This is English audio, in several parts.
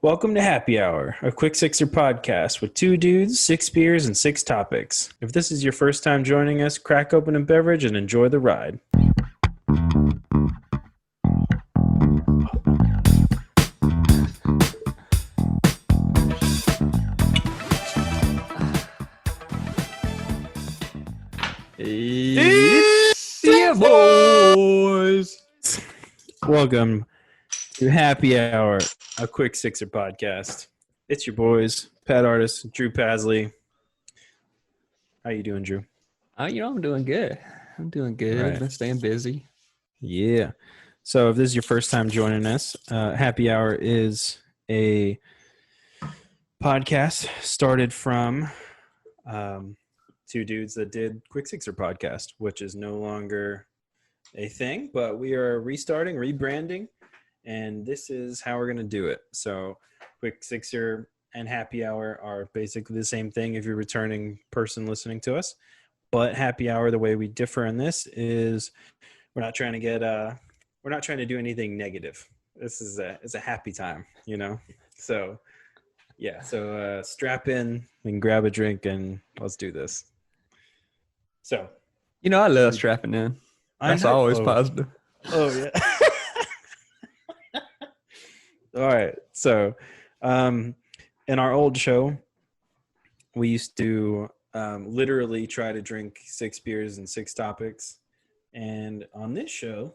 Welcome to Happy Hour, a quick sixer podcast with two dudes, six beers, and six topics. If this is your first time joining us, crack open a beverage and enjoy the ride. Yeah, boys. Welcome to Happy Hour, a quick sixer podcast. It's your boys, Pat Artist, Drew Pasley. How you doing, Drew? I'm doing good. I'm doing good. Right. Been staying busy. Yeah. So if this is your first time joining us, Happy Hour is a podcast started from two dudes that did Quick Sixer podcast, which is no longer a thing, but we are restarting, rebranding, and this is how we're going to do it. So Quick Sixer and Happy Hour are basically the same thing if you're a returning person listening to us. But Happy Hour, the way we differ in this is we're not trying to do anything negative. This is it's a happy time, you know? So yeah, so strap in and grab a drink and let's do this. So, I love strapping in. That's always positive. Oh yeah. All right. So, in our old show, we used to literally try to drink 6 beers and 6 topics. And on this show,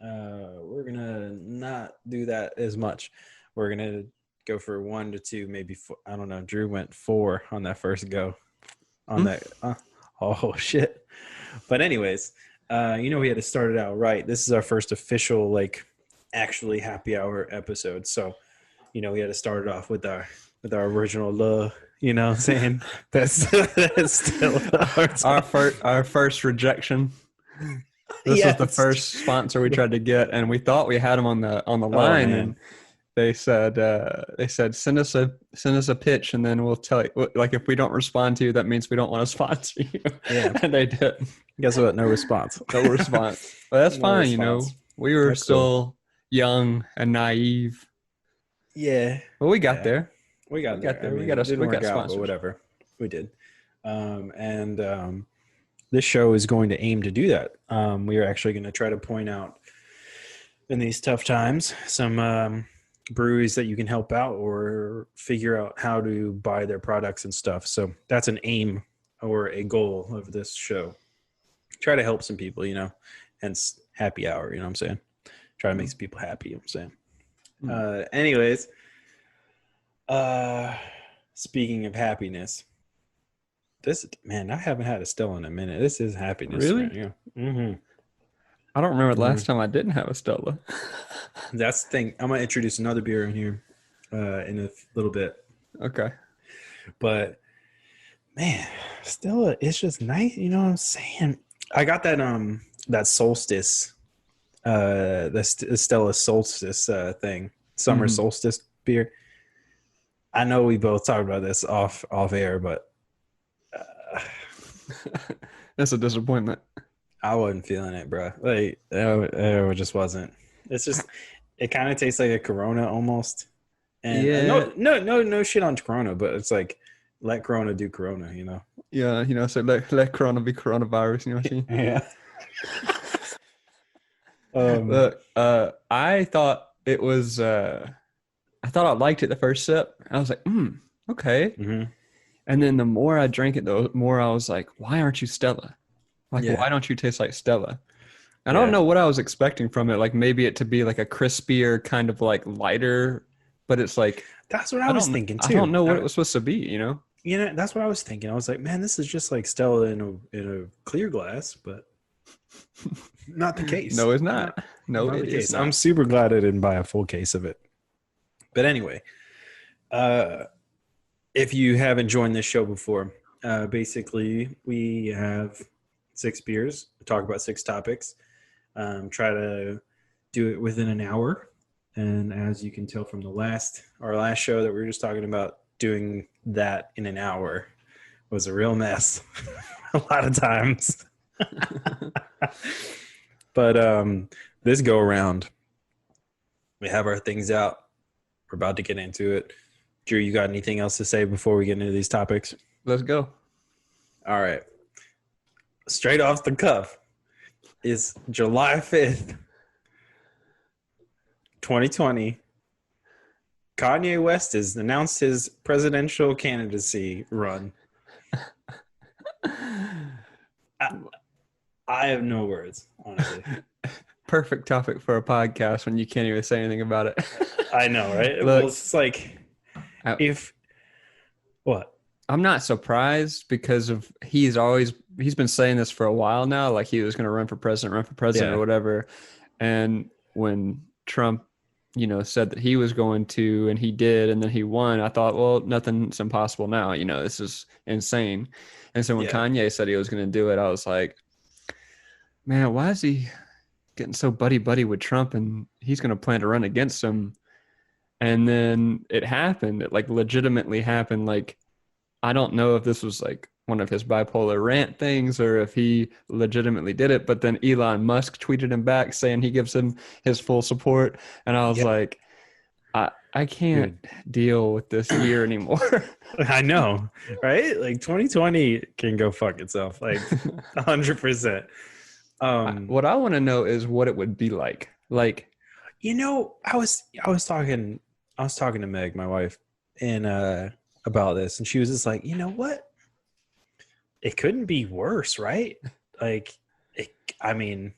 we're going to not do that as much. We're going to go for 1 to 2, maybe 4. I don't know. Drew went 4 on that first go. On that. Oh, shit. But anyways, we had to start it out right. This is our first official, actually Happy Hour episode. So, we had to start it off with our original love. You know what I'm saying? That's still our first rejection. This was the first sponsor we tried to get, and we thought we had them on the line, and they said send us a pitch, and then we'll tell you. Like, if we don't respond to you, that means we don't want to sponsor you. Yeah, and they did. Guess what? No response. No response. But that's fine. We were still young and naive. Yeah, but we got there. We got there. We got sponsors, but whatever. We did. This show is going to aim to do that. We are actually going to try to point out in these tough times some breweries that you can help out or figure out how to buy their products and stuff. So that's an aim or a goal of this show. Try to help some people, hence Happy Hour, you know what I'm saying? Try to make some people happy, you know what I'm saying? Anyways, speaking of happiness, I haven't had a Stella in a minute. This is happiness. Really? Right? Yeah. Mm-hmm. I don't remember the last time I didn't have a Stella. That's the thing. I'm going to introduce another beer in here in a little bit. Okay. But, man, Stella, it's just nice. You know what I'm saying? I got that Solstice, the Stella Solstice thing, summer solstice beer. I know we both talked about this off air, but that's a disappointment. I wasn't feeling it, bro. It just wasn't. It's just, it kind of tastes like a Corona almost. And yeah. No shit on Corona, but it's like, let Corona do Corona, Yeah, so let Corona be coronavirus, you know what I mean? Look, I thought it was, I thought I liked it the first sip. I was like, okay. Mm-hmm. And then the more I drank it, the more I was like, why aren't you Stella? Why don't you taste like Stella? I don't know what I was expecting from it. Like, maybe it to be like a crispier, kind of like lighter, but it's like, that's what I was thinking too. I don't know what it was supposed to be, that's what I was thinking. I was like, man, this is just like Stella in a clear glass, but not the case. No, it's not. No, not it the case. is not. I'm super glad I didn't buy a full case of it. But anyway, if you haven't joined this show before, basically we have 6 beers, talk about 6 topics, try to do it within an hour. And as you can tell from our last show that we were just talking about, doing that in an hour was a real mess a lot of times. But this go around, we have our things out. We're about to get into it. Drew, you got anything else to say before we get into these topics? Let's go. All right. Straight off the cuff is July 5th, 2020. Kanye West has announced his presidential candidacy run. I have no words, honestly. Perfect topic for a podcast when you can't even say anything about it. I know, right? Look, well, it's like, what? I'm not surprised because of he's been saying this for a while now, like he was going to run for president or whatever. And when Trump, said that he was going to, and he did, and then he won, I thought, well, nothing's impossible now. This is insane. And so when Kanye said he was going to do it, I was like, man, why is he getting so buddy with Trump and he's going to plan to run against him? And then it happened. It like legitimately happened. Like, I don't know if this was like one of his bipolar rant things or if he legitimately did it, but then Elon Musk tweeted him back saying he gives him his full support. And I was like, I can't deal with this year anymore. I know, right? Like 2020 can go fuck itself, like 100%. What I want to know is what it would be like. Like, I was talking to Meg, my wife, and about this, and she was just like, you know what? It couldn't be worse, right? Like, I think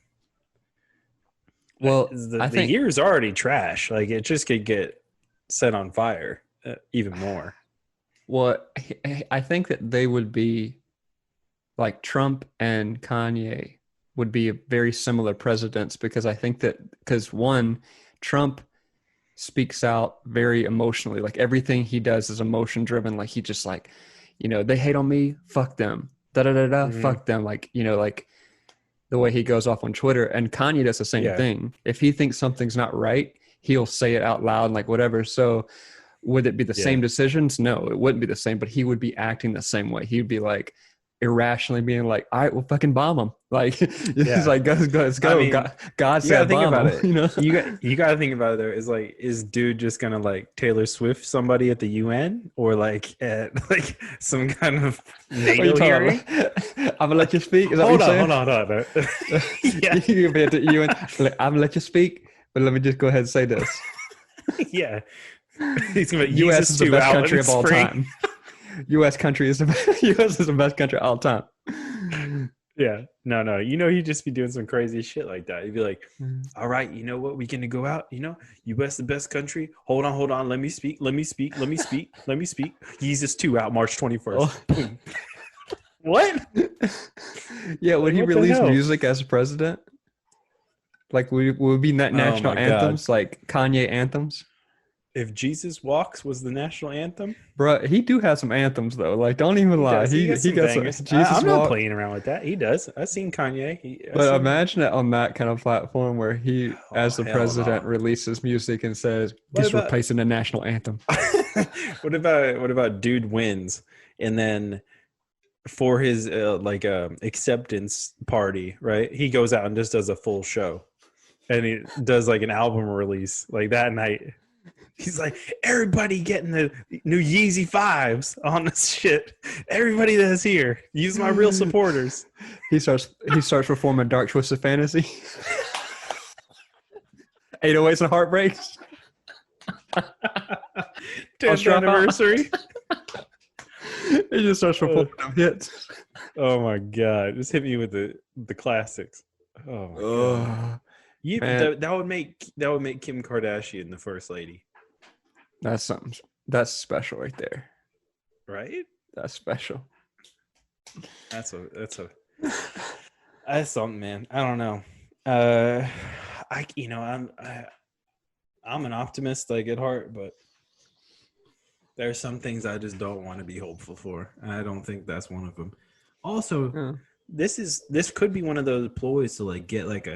the year's already trash. Like, it just could get set on fire even more. Well, I think that they would be like Trump and Kanye would be very similar presidents because I think that one, Trump speaks out very emotionally. Like everything he does is emotion driven. Like he just like, they hate on me, fuck them, fuck them. Like, like the way he goes off on Twitter. And Kanye does the same thing. If he thinks something's not right, he'll say it out loud, like whatever. So would it be the same decisions? No, it wouldn't be the same, but he would be acting the same way. He'd be like irrationally being like, all right, we'll fucking bomb him. Like, it's like, let's go. I mean, God said bomb him. You got to think about it though. Is like, is dude just going to like Taylor Swift somebody at the UN or like at like some kind of NATO hearing? I'm going to let you speak. Is that hold what on. Yeah. You're going to be at the UN. I'm going to let you speak, but let me just go ahead and say this. Yeah. He's going to U.S. is the best country of all time. U.S. is the best country of all time. Yeah. No. He'd just be doing some crazy shit like that. He'd be like, all right, you know what? We're going to go out. U.S. the best country. Hold on. Let me speak. Yeezus 2 out March 21st. Oh. What? Yeah, would he release music as president? Like, would be national anthems, like Kanye anthems? If Jesus Walks was the national anthem, bro, he do have some anthems though. Like, don't even lie, he got some Jesus. I'm not playing around with that. He does. I've seen Kanye. Imagine it on that kind of platform where he, as the president, releases music and says, "Just replacing the national anthem." What about dude wins and then for his acceptance party, right? He goes out and just does a full show, and he does like an album release like that night. He's like, everybody getting the new Yeezy 5s on this shit. Everybody that's here, use my real supporters. He starts performing Dark Twisted Fantasy. 808s and Heartbreaks. 10th anniversary. He just starts performing them hits. Oh my god! Just hit me with the classics. Oh my god! That would make Kim Kardashian the first lady. That's something. That's special right there. Right? That's special. That's something, man. I don't know. I'm an optimist like at heart, but there's some things I just don't want to be hopeful for. I don't think that's one of them. Also, this could be one of those ploys to like get like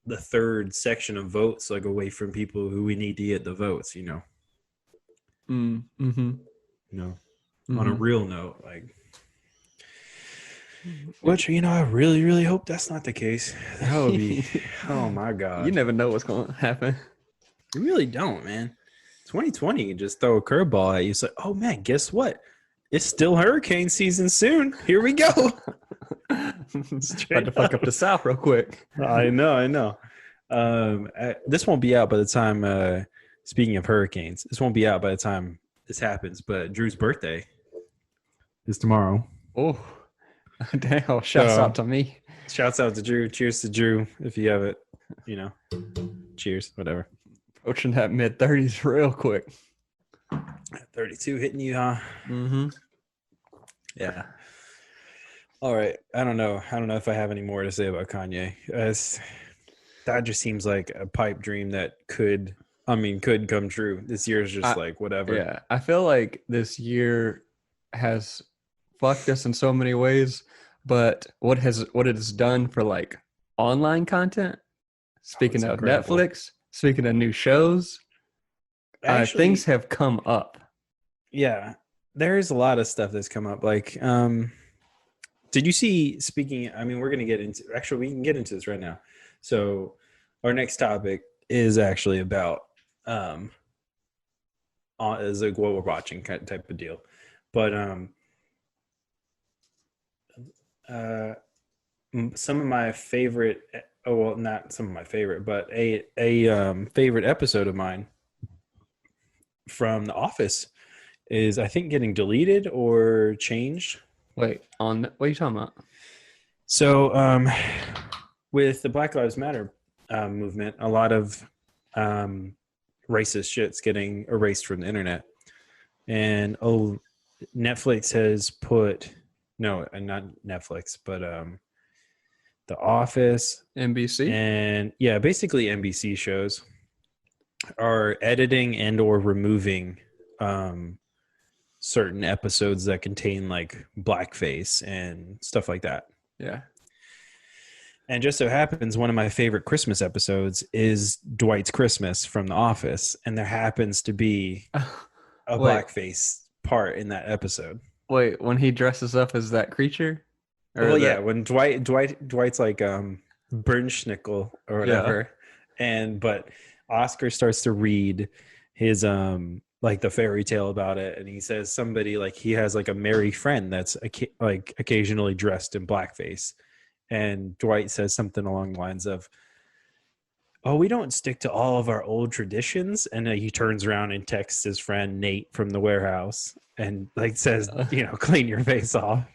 the third section of votes like away from people who we need to get the votes, Mm-hmm. On a real note, like, which I really, really hope that's not the case. That would be, oh my god, you never know what's going to happen. You really don't, man. 2020 can just throw a curveball at you. It's like, oh man, guess what? It's still hurricane season soon. Here we go. About to fuck up the South real quick. I know. This won't be out by the time. Speaking of hurricanes, this won't be out by the time this happens. But Drew's birthday is tomorrow. Oh, damn! Shouts out to me. Shouts out to Drew. Cheers to Drew if you have it. Cheers, whatever. Approaching that mid-30s real quick. 32 hitting you, huh? Mm-hmm. Yeah. All right. I don't know if I have any more to say about Kanye. That just seems like a pipe dream that could come true. This year is just like whatever. Yeah. I feel like this year has fucked us in so many ways, but what it has done for like online content, speaking of incredible. Netflix, speaking of new shows, actually, things have come up. Yeah. There's a lot of stuff that's come up. Like, did you see, we're going to get into, actually, we can get into this right now. So our next topic is actually about, is like what we're watching type of deal. But, some of my favorite, not some of my favorite, but a favorite episode of mine from The Office is, I think, getting deleted or changed. Wait, what are you talking about? So, with the Black Lives Matter movement, a lot of racist shit's getting erased from the internet. And Netflix has put, no, not Netflix, but The Office, NBC, and yeah, basically NBC shows are editing and or removing certain episodes that contain like blackface and stuff like that. Yeah. And just so happens one of my favorite Christmas episodes is Dwight's Christmas from The Office, and there happens to be a blackface part in that episode. Wait, when he dresses up as that creature? Yeah, when Dwight's like Bernschnickel or whatever, but Oscar starts to read his like the fairy tale about it, and he says somebody like he has like a merry friend that's like occasionally dressed in blackface, and Dwight says something along the lines of, "Oh, we don't stick to all of our old traditions," and he turns around and texts his friend Nate from the warehouse and like says, "Clean your face off."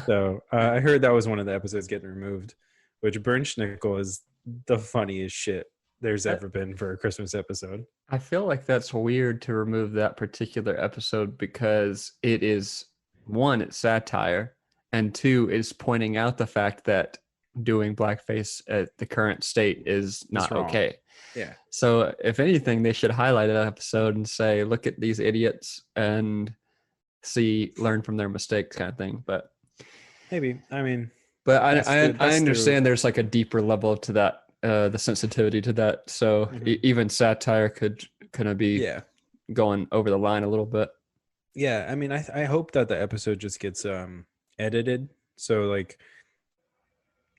So I heard that was one of the episodes getting removed, which Bernschnickel is the funniest shit there's ever been for a Christmas episode. I feel like that's weird to remove that particular episode because it is, one, it's satire, and two, it's pointing out the fact that doing blackface at the current state is not okay. Yeah. So if anything, they should highlight that episode and say, look at these idiots and learn from their mistakes kind of thing. But maybe, but I understand there's like a deeper level to that, the sensitivity to that. So even satire could kind of be going over the line a little bit. Yeah. I hope that the episode just gets edited. So like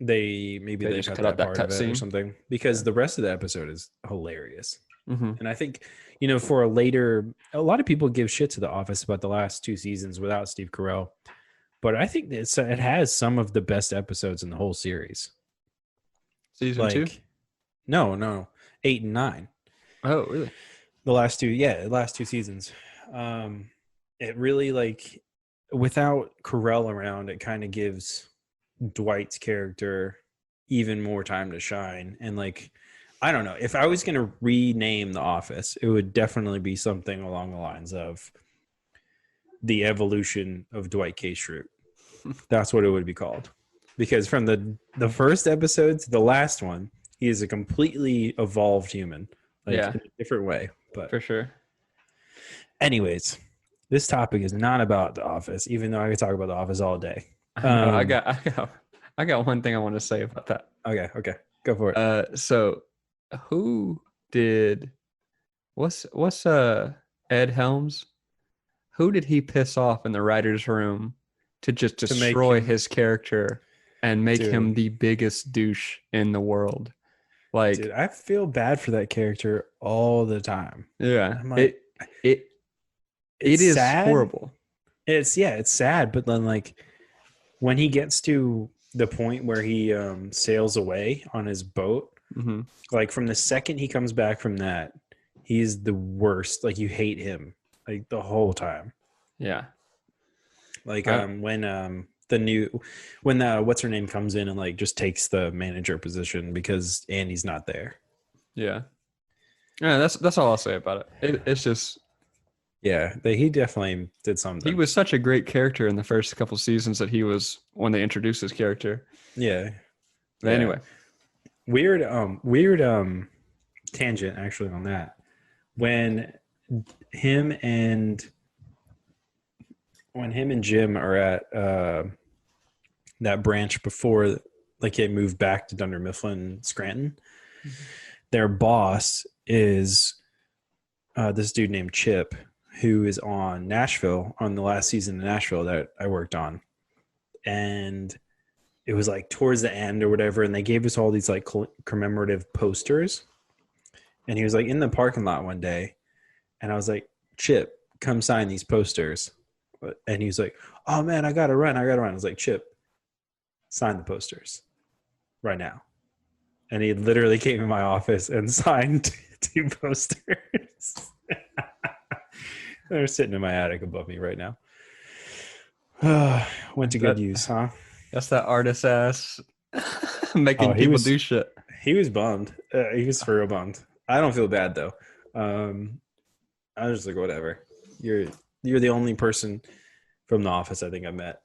they just cut out that cut scene or something, because the rest of the episode is hilarious. Mm-hmm. And I think, for a lot of people give shit to The Office about the last 2 seasons without Steve Carell. But I think it has some of the best episodes in the whole series. Season 2? No, 8 and 9. Oh, really? The last 2 seasons. It really, like, without Carell around, it kind of gives Dwight's character even more time to shine. And, like, I don't know. If I was going to rename The Office, it would definitely be something along the lines of The Evolution of Dwight K. Schrute. That's what it would be called. Because from the first episode to the last one, he is a completely evolved human. In a different way. But for sure. Anyways, this topic is not about The Office, even though I could talk about The Office all day. I got one thing I want to say about that. Okay. Go for it. So what's Ed Helms? Who did he piss off in the writer's room to just destroy his character and make him the biggest douche in the world? Like, dude, I feel bad for that character all the time. yeah, I'm like, it it's is sad. horrible. It's sad, but then like when he gets to the point where he sails away on his boat, Mm-hmm. like from the second he comes back from that, he's the worst. Like you hate him like the whole time. Yeah. Like I, when what's her name comes in and like just takes the manager position because Andy's not there. yeah. Yeah, that's all I'll say about it. It's just Yeah, he definitely did he something. was such a great character in the first couple seasons that he was when they introduced his character. Yeah. But Yeah. anyway, Weird tangent actually on that. When him and Jim are at that branch before like they moved back to Dunder Mifflin Scranton, their boss is this dude named Chip, who is on Nashville, on the last season of Nashville that I worked on. And it was like towards the end or whatever, and they gave us all these like commemorative posters. And he was like in the parking lot one day, and I was like, Chip, come sign these posters. And he was like, oh man, I gotta run. I was like, Chip, sign the posters right now. And he literally came in my office and signed 2 posters. They're sitting in my attic above me right now. Went to good use, huh? That's that artist ass making people do shit. He was bummed. He was for real bummed. I don't feel bad though. I was just like, whatever. You're the only person from the office I think I met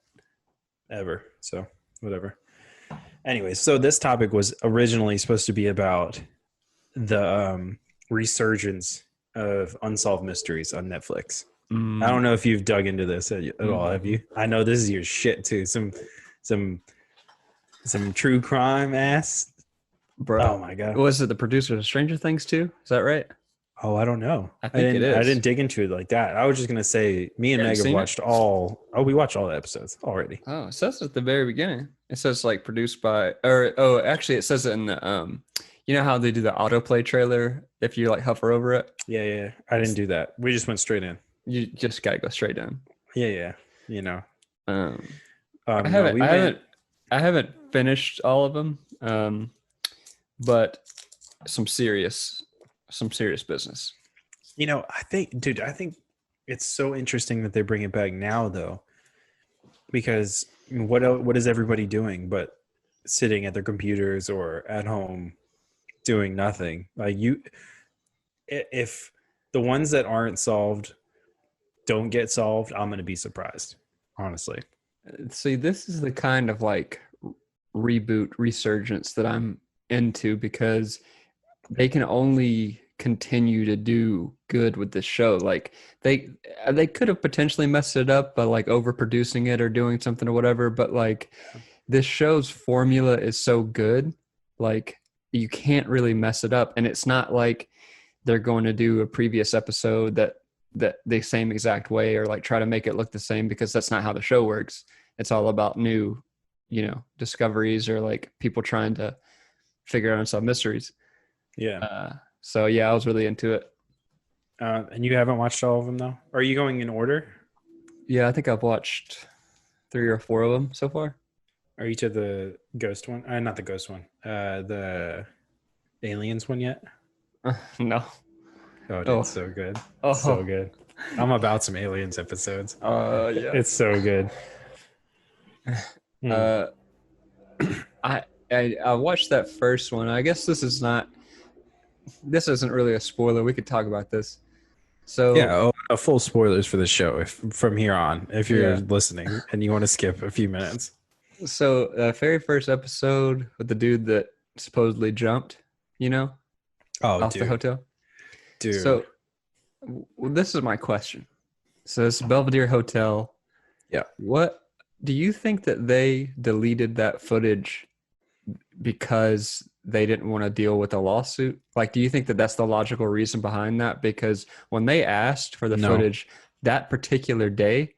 ever. So whatever. Anyways, so this topic was originally supposed to be about the resurgence of Unsolved Mysteries on Netflix. I don't know if you've dug into this at all, have you? I know this is your shit too. Some true crime ass. Bro. Oh my god. Was it the producer of Stranger Things too? Is that right? Oh, I don't know. I think it is. I didn't dig into it like that. I was just gonna say me and Meg have watched we watched all the episodes already. Oh, it says at the very beginning. It says like produced by actually it says it in the you know how they do the autoplay trailer if you like hover over it? Yeah. I didn't do that. We just went straight in. You just gotta go straight in. Yeah. You know. I haven't finished all of them. But some serious business. You know, I think it's so interesting that they bring it back now, though, because what is everybody doing but sitting at their computers or at home doing nothing? Like if the ones that aren't solved don't get solved, I'm going to be surprised, honestly. See, this is the kind of like reboot resurgence that I'm into because they can only continue to do good with this show. Like they could have potentially messed it up by like overproducing it or doing something or whatever, but like this show's formula is so good, like you can't really mess it up. And it's not like they're going to do a previous episode that the same exact way or like try to make it look the same, because that's not how the show works. It's all about new, discoveries or like people trying to figure out unsolved mysteries. Yeah. So yeah, I was really into it. And you haven't watched all of them though? Are you going in order? Yeah, I think I've watched 3 or 4 of them so far. Are you to the ghost one? Not the ghost one. The aliens one yet? No. Oh, dude, it's so good. Oh. So good. I'm about some aliens episodes. Yeah. It's so good. I watched that first one. I guess this isn't really a spoiler. We could talk about this. So yeah, full spoilers for the show from here on, if you're listening and you want to skip a few minutes. So the very first episode with the dude that supposedly jumped, off the hotel. Dude. So this is my question. So it's Belvedere Hotel. Yeah. What do you think that they deleted that footage because they didn't want to deal with a lawsuit? Like, do you think that that's the logical reason behind that? Because when they asked for the footage, that particular day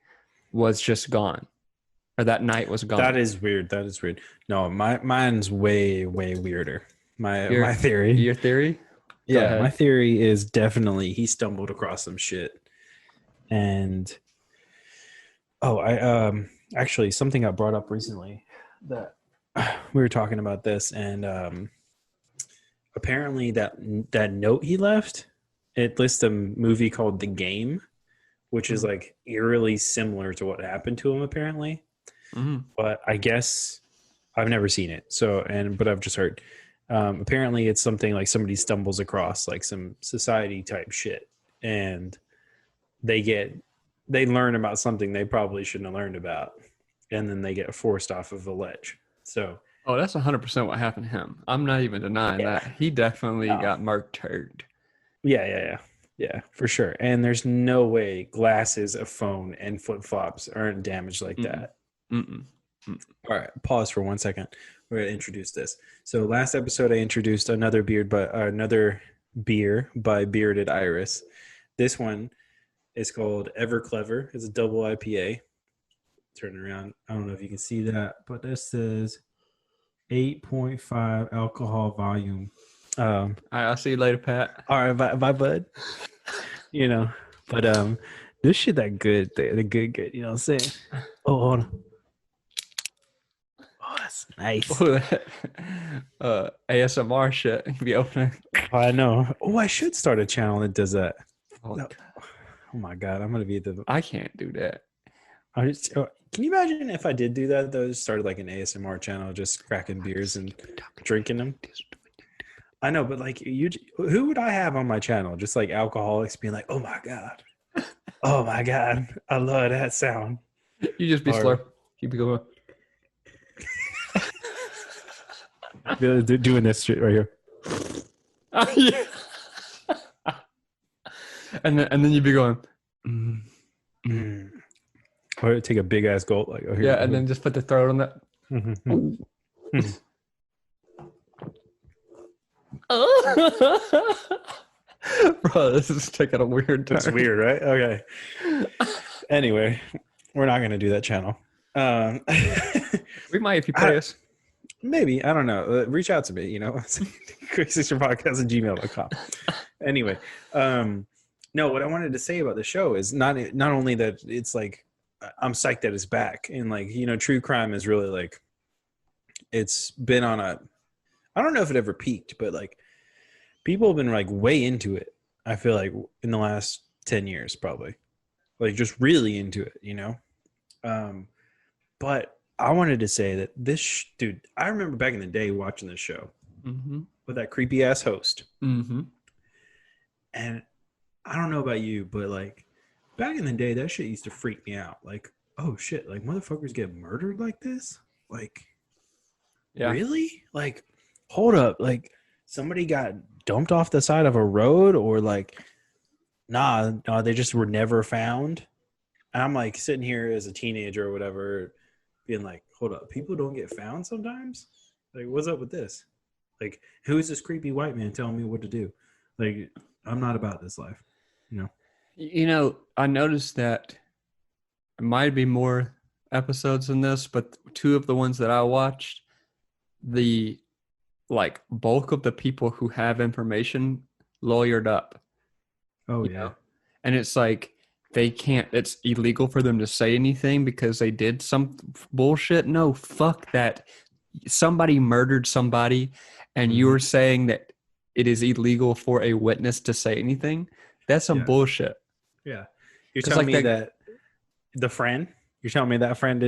was just gone, or that night was gone. That is weird. No, mine's way, way weirder. my theory. Your theory? Go ahead. My theory is definitely he stumbled across some shit. And I actually something got brought up recently that we were talking about this, and apparently that note he left, it lists a movie called The Game, which is like eerily similar to what happened to him apparently. But I guess I've never seen it. But I've just heard. Apparently it's something like somebody stumbles across like some society type shit, and they learn about something they probably shouldn't have learned about, and then they get forced off of a ledge. So that's 100% what happened to him. I'm not even denying that. He definitely got murdered. Yeah, for sure. And there's no way glasses, a phone, and flip-flops aren't damaged like that. All right, pause for 1 second. We're gonna introduce this. So last episode I introduced another beer by Bearded Iris. This one is called Ever Clever. It's a double IPA. Turn it around. I don't know if you can see that, but this says 8.5 alcohol volume. I'll see you later, Pat. All right, bye, bud. But this shit that good, the good. You know what I'm saying? Oh, hold on. Oh, that's nice. ASMR shit. You be opening. Oh, I know. Oh, I should start a channel that does that. Oh my god, I'm gonna be I can't do that. Can you imagine if I did do that though? Just started like an ASMR channel, just cracking beers and drinking them. I know, but like who would I have on my channel? Just like alcoholics being like, "Oh my god, I love that sound." You just be slurp. Keep it going. Doing this shit right here. Yeah. and then you'd be going. Or take a big ass gulp, like here. Yeah, and then just put the throat on that. Bro, this is taking a weird turn. It's weird, right? Okay. Anyway, we're not gonna do that channel. We might if you pay us. Maybe, I don't know. Reach out to me, crazysisterpodcast@gmail.com. Anyway, no, what I wanted to say about the show is not only that it's like I'm psyched that it's back, and like true crime is really like it's been on a, I don't know if it ever peaked, but like people have been like way into it. I feel like in the last 10 years, probably like just really into it, but I wanted to say that this dude, I remember back in the day watching this show with that creepy ass host. And I don't know about you, but like back in the day, that shit used to freak me out. Like, oh shit, like motherfuckers get murdered like this? Like, really? Like, hold up. Like somebody got dumped off the side of a road, or like, nah, they just were never found. And I'm like sitting here as a teenager or whatever, being like, hold up, people don't get found sometimes? Like, what's up with this? Like, who is this creepy white man telling me what to do? Like, I'm not about this life, I noticed that it might be more episodes than this, but two of the ones that I watched, the like bulk of the people who have information lawyered up. Oh, yeah. And it's like, it's illegal for them to say anything because they did some bullshit. No, fuck that. Somebody murdered somebody, and you were saying that it is illegal for a witness to say anything. That's some bullshit. Yeah. You're telling me that the friend, you're telling me that friend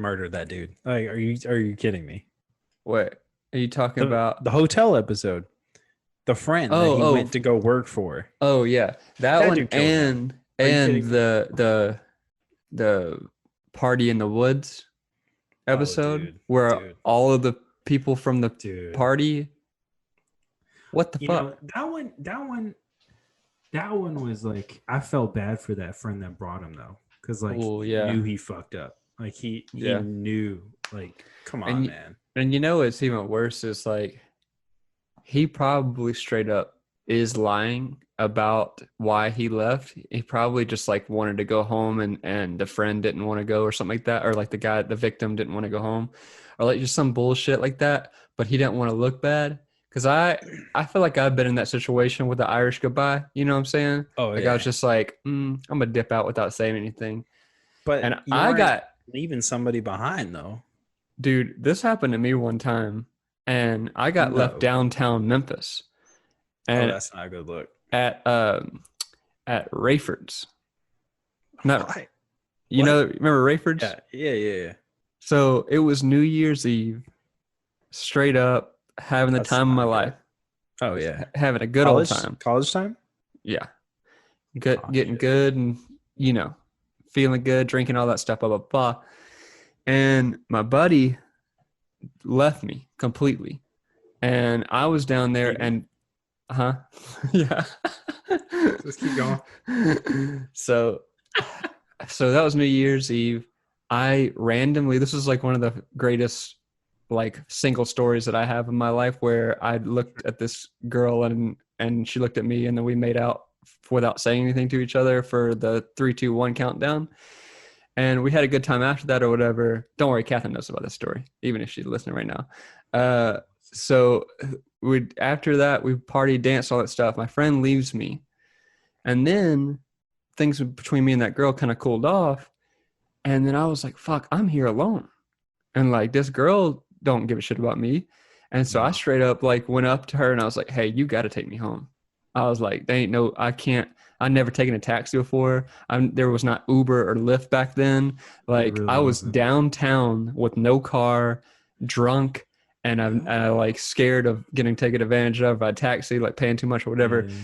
murdered that dude. Like, are you kidding me? What are you talking about? The hotel episode. The friend that he went to go work for. Oh yeah. That one and the Party in the Woods episode where all of the people from the party. What the fuck? That one was like, I felt bad for that friend that brought him though, because like he knew he fucked up. Like he knew. Like, come on, man. And what's even worse is like he probably straight up is lying about why he left. He probably just like wanted to go home and the friend didn't want to go or something like that, or like the victim didn't want to go home, or like just some bullshit like that. but he didn't want to look bad. Because I feel like I've been in that situation with the Irish goodbye. You know what I'm saying? Oh, like yeah. I was just like, I'm gonna dip out without saying anything. But And you aren't leaving somebody behind, though. dude, this happened to me one time, and I got left No. downtown Memphis, Oh, and that's not a good look. at Rayford's. Not Why? you What? know, remember Rayford's? Yeah. So it was New Year's Eve, straight up having the That's time of my not life, good. Oh, yeah. having a good old time. College time? Yeah, good, Oh, getting shit. good, and feeling good, drinking all that stuff, blah blah blah. And my buddy left me completely, and I was down there, and yeah. Let's keep going. So that was New Year's Eve. I randomly, this is like one of the greatest like single stories that I have in my life, where I looked at this girl and she looked at me, and then we made out without saying anything to each other for the 3, 2, 1 countdown. And we had a good time after that or whatever. Don't worry, Catherine knows about this story, even if she's listening right now. So after that, we partied, danced, all that stuff. My friend leaves me. And then things between me and that girl kind of cooled off. And then I was like, fuck, I'm here alone. And like, this girl don't give a shit about me. And so I straight up like went up to her and I was like, hey, you got to take me home. I was like, I can't. I'd never taken a taxi before. There was not Uber or Lyft back then. Like really I was wasn't. downtown with no car, drunk, and I'm like scared of getting taken advantage of by a taxi, like paying too much or whatever. Yeah.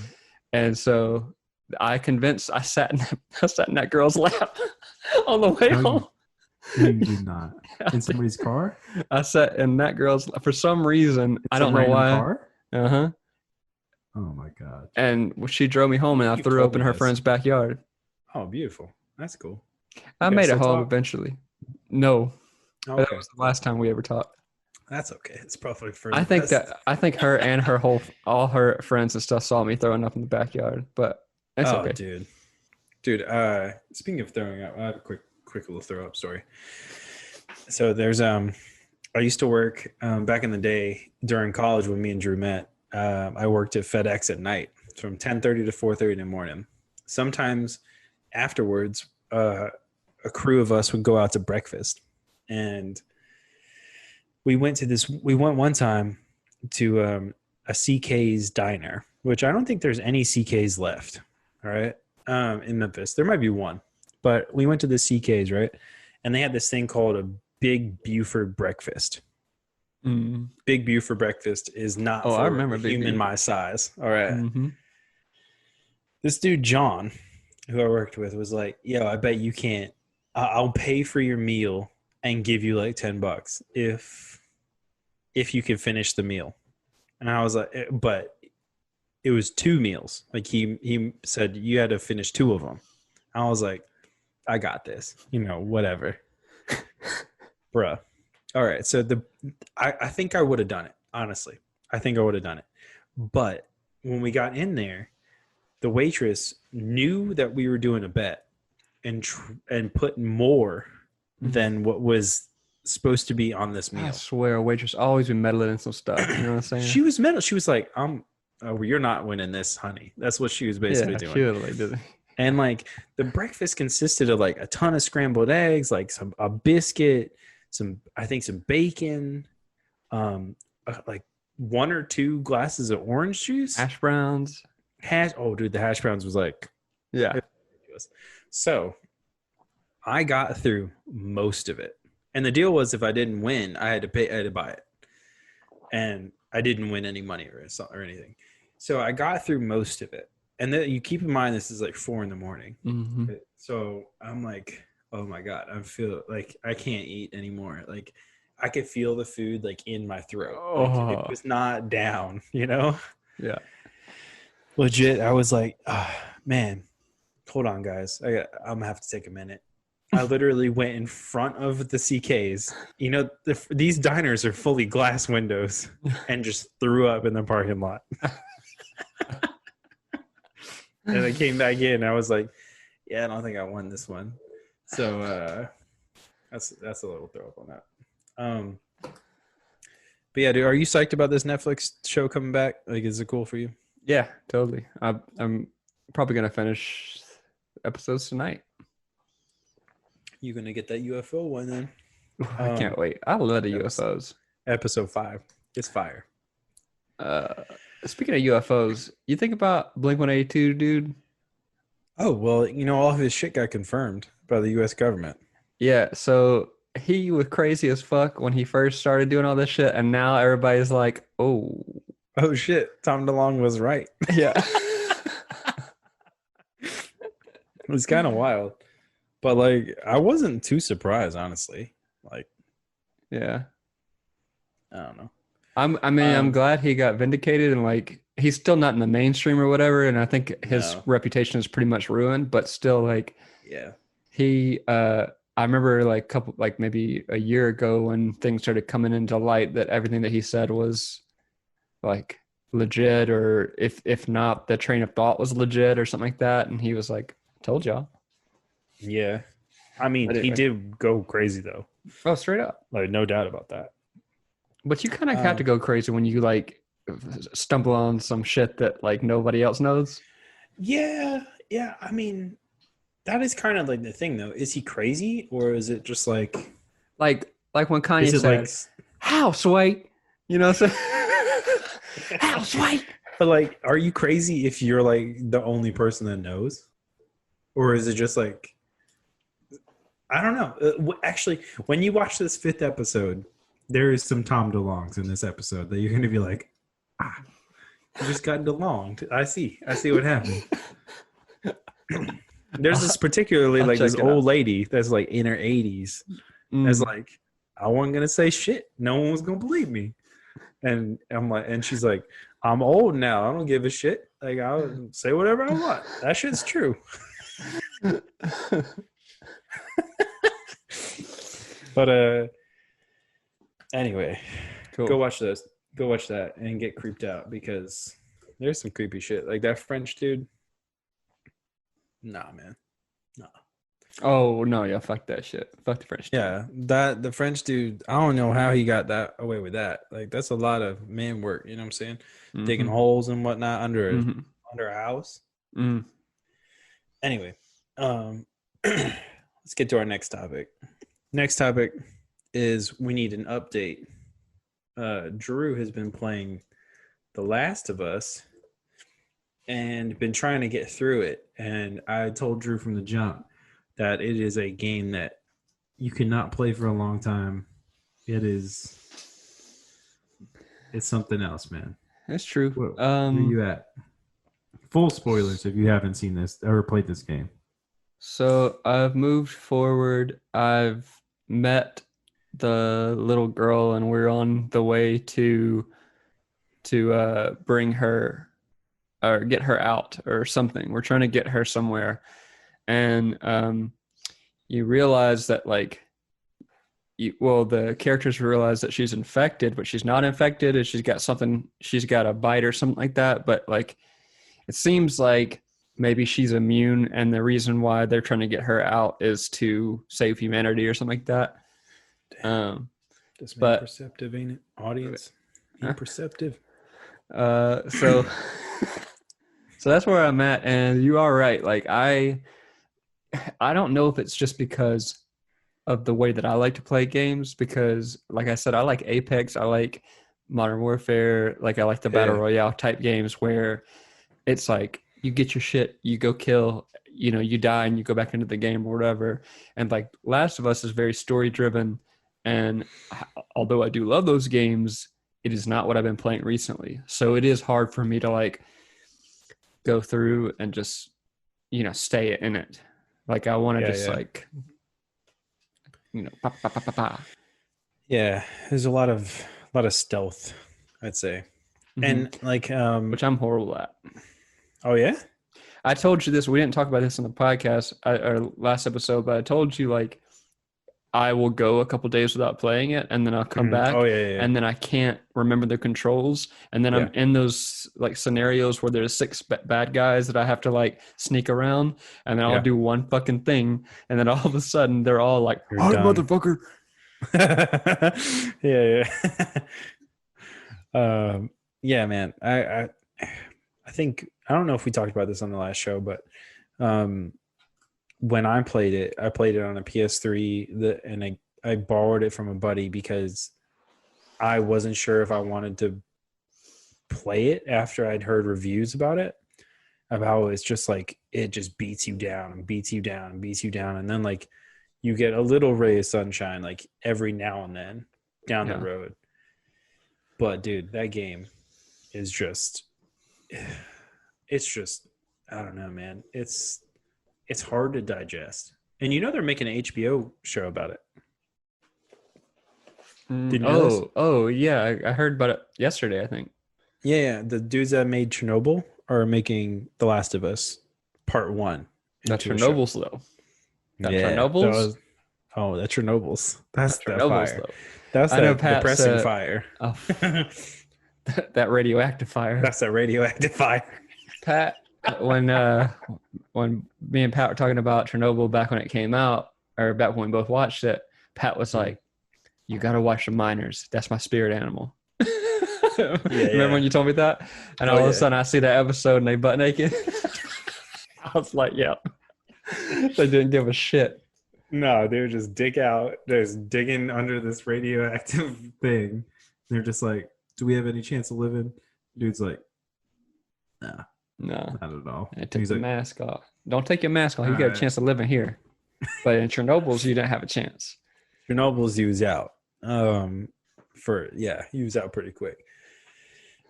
And so I sat in that girl's lap on the way home. No, you did not. In somebody's car? I sat in that girl's, for some reason, I don't know why. Car? Uh-huh. Oh my God. And she drove me home, and I threw up in her friend's backyard. Oh, beautiful. That's cool. I made it home eventually. No. Okay. That was the last time we ever talked. That's okay. It's probably for I think her and all her friends and stuff saw me throwing up in the backyard, but it's okay. Dude, speaking of throwing up, I have a quick little throw up story. So there's I used to work back in the day during college when me and Drew met. I worked at FedEx at night from 10:30 to 4:30 in the morning. Sometimes afterwards, a crew of us would go out to breakfast, and we went one time to a CK's diner, which I don't think there's any CK's left. All right. In Memphis, there might be one, but we went to the CK's, right? And they had this thing called a Big Buford breakfast. Big Buford breakfast is not for I remember a human my size. All right. This dude, John, who I worked with, was like, yo, I bet you can't. I'll pay for your meal and give you like $10 if you can finish the meal. And I was like, but it was 2 meals. Like he said you had to finish 2 of them. I was like, I got this, whatever. Bruh. All right. So I think I would have done it. Honestly, I think I would have done it. But when we got in there, the waitress knew that we were doing a bet and put more than what was supposed to be on this meal. I swear, a waitress always been meddling in some stuff. You know what I'm saying? She was meddling. She was like, you're not winning this, honey. That's what she was basically doing. She was like, did it. And like the breakfast consisted of like a ton of scrambled eggs, like a biscuit, some bacon, like 1 or 2 glasses of orange juice, hash browns. Oh, dude, the hash browns was like, yeah. So I got through most of it, and the deal was if I didn't win, I had to buy it, and I didn't win any money or anything. So I got through most of it. And then you keep in mind, this is like 4 a.m. So I'm like, oh my God, I feel like I can't eat anymore. Like I could feel the food like in my throat. Like, it was not down, Yeah. Legit. I was like, man, hold on guys. I'm gonna have to take a minute. I literally went in front of the CK's, these diners are fully glass windows, and just threw up in the parking lot. And I came back in. I was like, "Yeah, I don't think I won this one." So that's a little throw up on that. But But yeah, dude, are you psyched about this Netflix show coming back? Like, is it cool for you? Yeah, totally. I'm probably gonna finish episodes tonight. You gonna get that UFO one then? I can't wait. I love the episode, UFOs. Episode 5. It's fire. Speaking of UFOs, you think about Blink-182, dude? Oh, well, you know, all of his shit got confirmed by the U.S. government. Yeah, so he was crazy as fuck when he first started doing all this shit, and now everybody's like, oh. Oh, shit. Tom DeLonge was right. Yeah. It's kind of wild. But, like, I wasn't too surprised, honestly. Like, yeah. I don't know. I'm glad he got vindicated, and like he's still not in the mainstream or whatever, and I think his reputation is pretty much ruined, but still like yeah. He I remember like maybe a year ago when things started coming into light that everything that he said was like legit, or if not, the train of thought was legit or something like that, and he was like, told y'all. Yeah. I mean, anyway. He did go crazy though. Oh, straight up. Like, no doubt about that. But you kind of have to go crazy when you like stumble on some shit that like nobody else knows. Yeah. I mean, that is kind of like the thing, though. Is he crazy, or is it just like when Kanye said, like, "House white," you know, so house white. But like, are you crazy if you're like the only person that knows, or is it just like, I don't know. Actually, when you watch this 5th episode, there is some Tom DeLonges in this episode that you're going to be like, you just got DeLonged. I see what happened. There's this particularly like this old lady that's like in her 80s. That's like, I wasn't going to say shit. No one was going to believe me. And I'm like, and she's like, I'm old now. I don't give a shit. Like, I'll say whatever I want. That shit's true. But anyway, cool. Go watch that and get creeped out, because there's some creepy shit. Like that French dude. Nah, man. Nah. Oh no, yeah, fuck that shit. Fuck the French dude. Yeah, the French dude, I don't know how he got that away with that. Like, that's a lot of man work, you know what I'm saying? Mm-hmm. Digging holes and whatnot under a house. Mm. Anyway, let's get to our next topic. Next topic is we need an update. Drew has been playing The Last of Us and been trying to get through it. And I told Drew from the jump that it is a game that you cannot play for a long time. It's something else, man. That's true. Where are you at? Full spoilers if you haven't seen this or played this game. So I've moved forward. I've met the little girl, and we're on the way to bring her or get her out or something. We're trying to get her somewhere, and you realize that the characters realize that she's infected, but she's not infected, and she's got a bite or something like that. But like, it seems like maybe she's immune, and the reason why they're trying to get her out is to save humanity or something like that. Just being perceptive, ain't it? Audience, be perceptive. So that's where I'm at, and you are right. Like, I don't know if it's just because of the way that I like to play games, because like I said, I like Apex, I like Modern Warfare, like I like the Battle Royale type games where it's like you get your shit, you go kill, you die and you go back into the game or whatever. And like Last of Us is very story driven, and although I do love those games, it is not what I've been playing recently. So it is hard for me to like go through and just stay in it. Like, I want to like pa, pa, pa, pa, pa. Yeah, there's a lot of stealth, I'd say. And like which I'm horrible at. Oh yeah? I told you this, we didn't talk about this on the podcast or last episode, but I told you like I will go a couple days without playing it, and then I'll come back. Oh yeah. And then I can't remember the controls, and then I'm in those like scenarios where there's 6 bad guys that I have to like sneak around, and then I'll do one fucking thing, and then all of a sudden they're all like, "Oh, motherfucker!" Yeah. Yeah, man. I think I don't know if we talked about this on the last show, but um, when I played it on a PS3, and I borrowed it from a buddy because I wasn't sure if I wanted to play it after I'd heard reviews about it, of how it's just like it just beats you down and beats you down and beats you down, and then like you get a little ray of sunshine like every now and then down the Yeah. road. But dude, that game is just it's just I don't know, man. It's hard to digest. And you know they're making an HBO show about it. Did you know this? Oh, yeah. I heard about it yesterday, I think. Yeah, the dudes that made Chernobyl are making The Last of Us Part 1 That's into a show. Chernobyl's, though. That Yeah, Chernobyl's? that's Chernobyl's. That's That that Chernobyl's, fire. though. That's I know that Pat depressing said, fire. oh, that radioactive fire. That's that radioactive fire. Pat, when me and Pat were talking about Chernobyl back when it came out, or back when we both watched it, Pat was like, "You got to watch the miners. That's my spirit animal." Remember when you told me that? And all of a sudden, I see that episode and they butt naked. I was like, "Yeah." They didn't give a shit. No, they were just digging under this radioactive thing. They're just like, "Do we have any chance of living?" Dude's like, "Nah, No, not at all." I took He's the like, mask off. Don't take your mask off. You got a chance of living here. But in Chernobyl's, you didn't have a chance. Chernobyl's he was out. He was out pretty quick.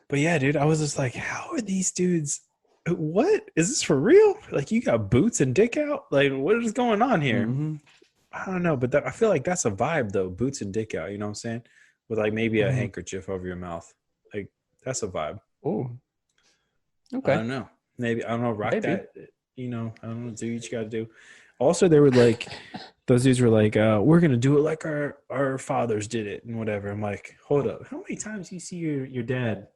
But yeah, dude, I was just like, how are these dudes? What is this for real? Like, you got boots and dick out? Like, what is going on here? Mm-hmm. I don't know, but I feel like that's a vibe though. Boots and dick out. You know what I'm saying? With like maybe a handkerchief over your mouth. Like, that's a vibe. Oh, okay. I don't know. Maybe I don't know. Rock Maybe. that. You know, I don't know. Do what you got to do. Also, they were like, those dudes were like, we're gonna do it like our fathers did it and whatever. I'm like, hold up. How many times do you see your dad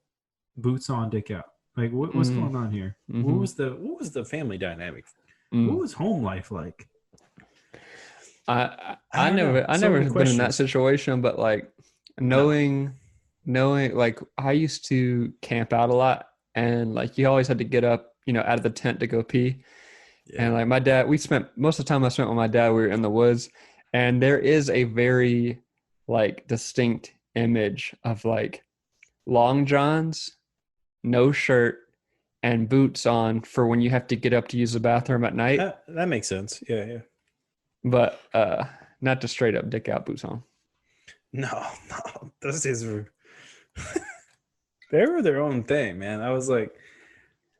boots on, dick out? Like, what's going on here? What was the family dynamic? What was home life like? I know. never been in that situation, but like knowing like I used to camp out a lot, and like you always had to get up, out of the tent to go pee. Yeah. And like my dad, we spent most of the time I spent with my dad, we were in the woods, and there is a very like distinct image of like long johns, no shirt, and boots on for when you have to get up to use the bathroom at night. That makes sense. Yeah. But not to straight up dick out boots on. No, those days were they were their own thing, man. I was like,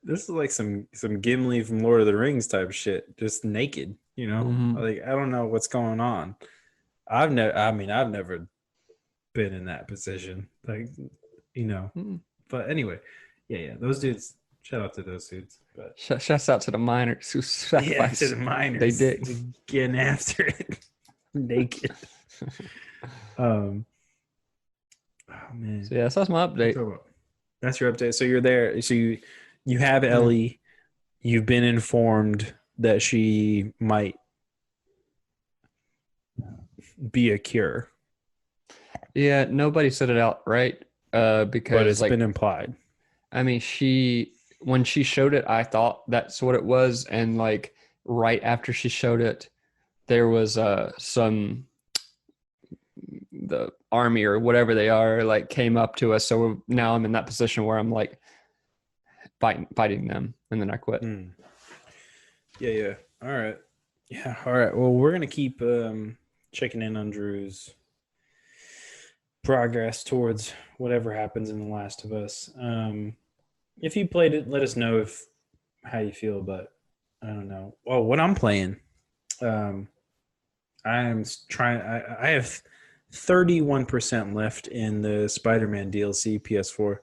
this is like some Gimli from Lord of the Rings type shit, just naked, Like, I don't know what's going on. I've never been in that position, like, But anyway, yeah, those dudes. Shout out to those dudes. But shouts out to the miners who sacrificed. Yeah, to the miners. They did getting after it naked. Oh man. So that's my update. That's your update. So you're there. So you have Ellie. You've been informed that she might be a cure. Yeah, nobody said it outright. Because but it's been implied. I mean, when she showed it, I thought that's what it was, and like right after she showed it, there was the army or whatever they are like came up to us. So now I'm in that position where I'm like fighting them, and then I quit. Yeah. All right. Yeah. All right. Well, we're gonna keep checking in on Drew's progress towards whatever happens in The Last of Us. If you played it, let us know how you feel. But I don't know. Oh, what I'm playing. I am trying. I have 31% left in the Spider-Man DLC PS4.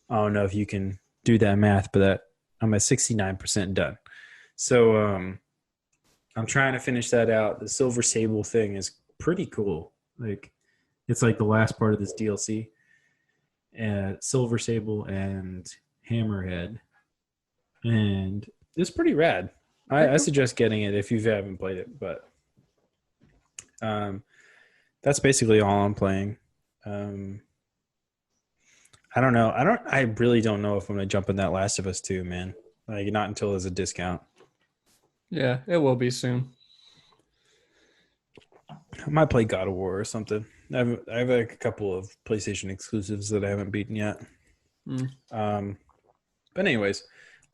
I don't know if you can do that math, but I'm at 69% done. So I'm trying to finish that out. The Silver Sable thing is pretty cool. Like, it's like the last part of this DLC. Silver Sable and Hammerhead. And it's pretty rad. I suggest getting it if you haven't played it. But that's basically all I'm playing. I don't know. I really don't know if I'm gonna jump in that Last of Us 2, man. Like not until there's a discount. Yeah, it will be soon. I might play God of War or something. I have like a couple of PlayStation exclusives that I haven't beaten yet. Mm. But anyways,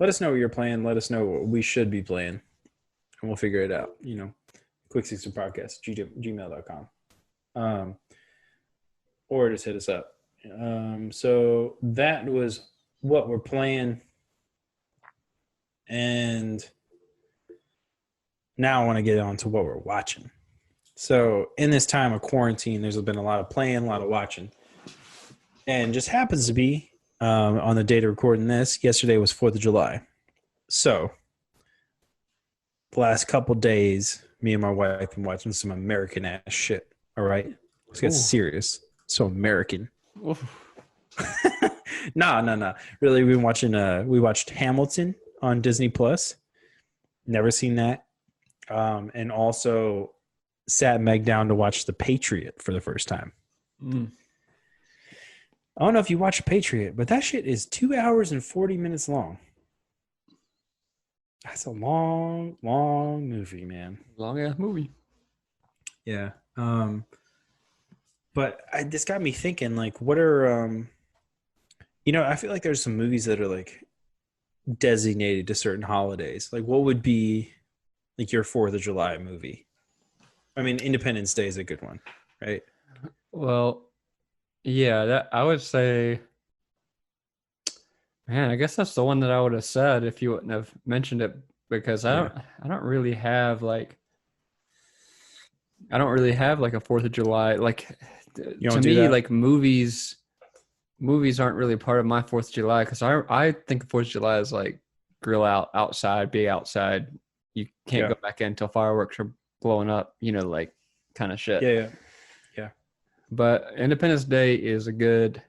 let us know what you're playing. Let us know what we should be playing, and we'll figure it out. Quick60podcast, gmail.com. Or just hit us up. So that was what we're playing. And now I want to get on to what we're watching. So in this time of quarantine, there's been a lot of playing, a lot of watching. And just happens to be on the date of recording this, yesterday was 4th of July. So the last couple days, me and my wife have been watching some American ass shit. All right? Let's get serious. So American. No. Really, we've been watching we watched Hamilton on Disney Plus. Never seen that. And also sat Meg down to watch The Patriot for the first time. I don't know if you watch Patriot, but that shit is 2 hours and 40 minutes long. That's a long, long movie, man. Long ass movie. Yeah. But this got me thinking, like, what are I feel like there's some movies that are like designated to certain holidays. Like, what would be like your 4th of July movie? I mean, Independence Day is a good one, right? Well, yeah, that I would say, man, I guess that's the one that I would have said if you wouldn't have mentioned it, because I don't really have like a 4th of July. Like to me, like movies aren't really part of my 4th of July, because I think 4th of July is like grill out outside, be outside. You can't go back in until fireworks are blowing up, like kind of shit. Yeah. But Independence Day is a good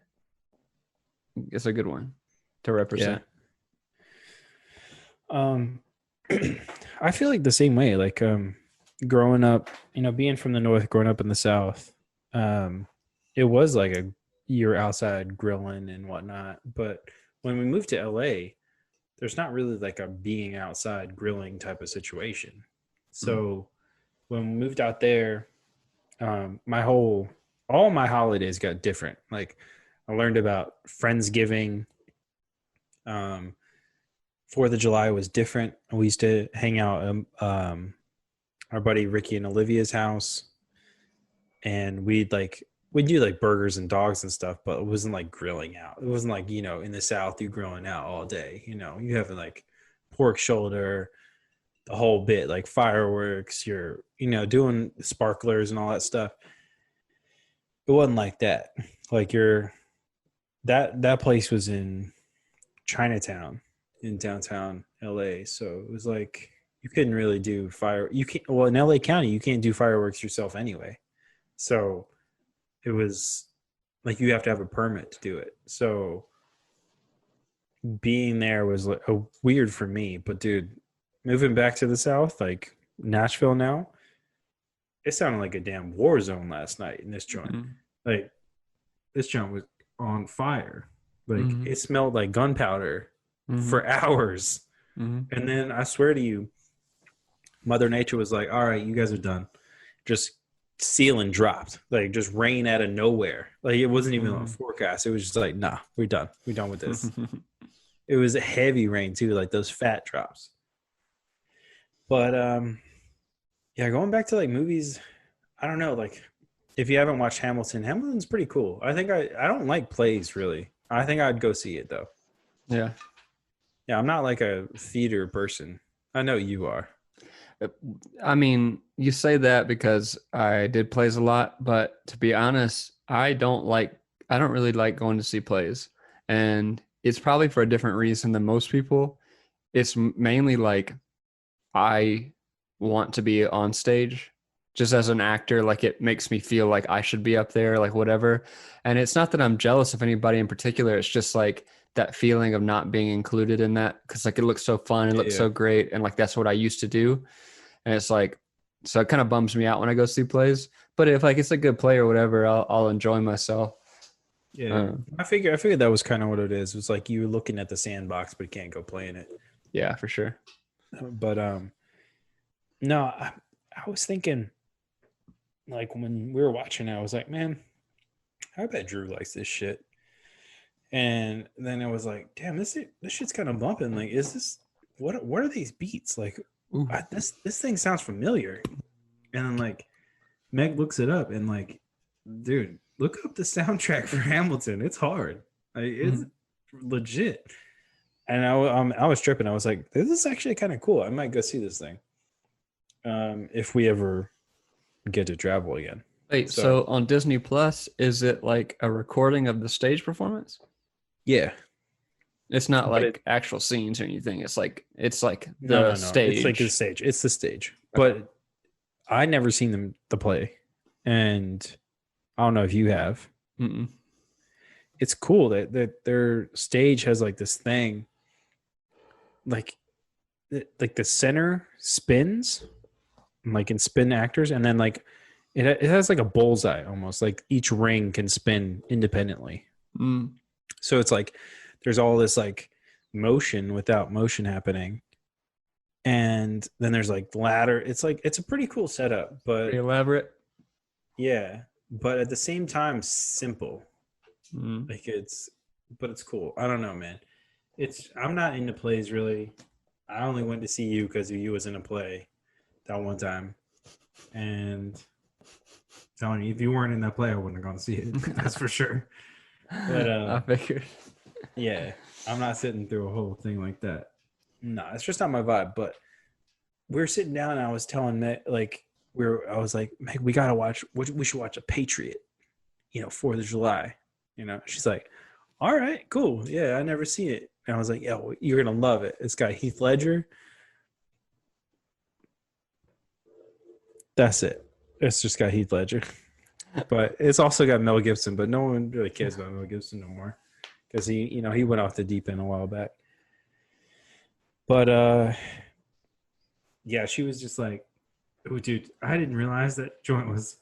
one to represent. Yeah. I feel like the same way. Like growing up, being from the North, growing up in the South, it was like you're outside grilling and whatnot. But when we moved to LA, there's not really like a being outside grilling type of situation. So when we moved out there, all my holidays got different. Like I learned about Friendsgiving. 4th of July was different. We used to hang out our buddy Ricky and Olivia's house, and we'd do like burgers and dogs and stuff, but it wasn't like grilling out. It wasn't like, in the South, you grilling out all day, you having like pork shoulder, the whole bit, like fireworks, you're, doing sparklers and all that stuff. It wasn't like that. Like that place was in Chinatown in downtown LA. So it was like, you couldn't really do in LA County, you can't do fireworks yourself anyway. So it was like you have to have a permit to do it. So being there was like weird for me. But dude, moving back to the South, like Nashville now, it sounded like a damn war zone last night in this joint. Mm-hmm. Like this joint was on fire. Like it smelled like gunpowder for hours. And then I swear to you, Mother Nature was like, all right, you guys are done. Just ceiling dropped, like just rain out of nowhere. Like it wasn't even on a forecast. It was just like, nah, we're done with this. It was a heavy rain too, like those fat drops. But going back to like movies, I don't know, like if you haven't watched Hamilton's pretty cool. I think I don't like plays really. I think I'd go see it though. Yeah, I'm not like a theater person. I know you are. I mean, you say that because I did plays a lot, but to be honest, I don't really like going to see plays, and it's probably for a different reason than most people. It's mainly like I want to be on stage just as an actor. Like it makes me feel like I should be up there, like whatever. And it's not that I'm jealous of anybody in particular. It's just like that feeling of not being included in that, because like it looks so fun, it looks so great, and like that's what I used to do. And it's like, so it kind of bums me out when I go see plays. But if like it's a good play or whatever, I'll enjoy myself. Yeah, I figured that was kind of what it is. It was like you were looking at the sandbox, but you can't go play in it. Yeah, for sure. But no, I was thinking, like when we were watching it, I was like, man, I bet Drew likes this shit. And then I was like, damn, this shit's kind of bumping. Like, is this what are these beats? Like, this thing sounds familiar. And then like Meg looks it up and like, dude, look up the soundtrack for Hamilton. It's hard. Like, it's legit. And I was tripping. I was like, this is actually kind of cool. I might go see this thing. If we ever get to travel again. Wait, so on Disney Plus, is it like a recording of the stage performance? Yeah. It's not like actual scenes or anything. It's like the no. stage. It's like the stage. It's the stage. Okay. But I never seen them the play, and I don't know if you have. Mm-mm. It's cool that their stage has like this thing, like the center spins, like in spin actors, and then like it has like a bullseye almost, like each ring can spin independently. So it's like there's all this like motion without motion happening, and then there's like ladder. It's a pretty cool setup, but pretty elaborate. Yeah, but at the same time simple. Like it's cool. I don't know, man. I'm not into plays really. I only went to see you because you was in a play that one time, and telling you, if you weren't in that play, I wouldn't have gone to see it. That's for sure. But I figured. Yeah, I'm not sitting through a whole thing like that. No, it's just not my vibe. But we were sitting down, and I was telling Meg, like, I was like, Meg, we gotta watch. We should watch a Patriot. 4th of July. She's like, all right, cool. Yeah, I never seen it. And I was like, yeah, well, you're gonna love it. It's got Heath Ledger. That's it. It's just got Heath Ledger. But it's also got Mel Gibson, but no one really cares about Mel Gibson no more. Because he went off the deep end a while back. But yeah, she was just like, oh dude, I didn't realize that joint was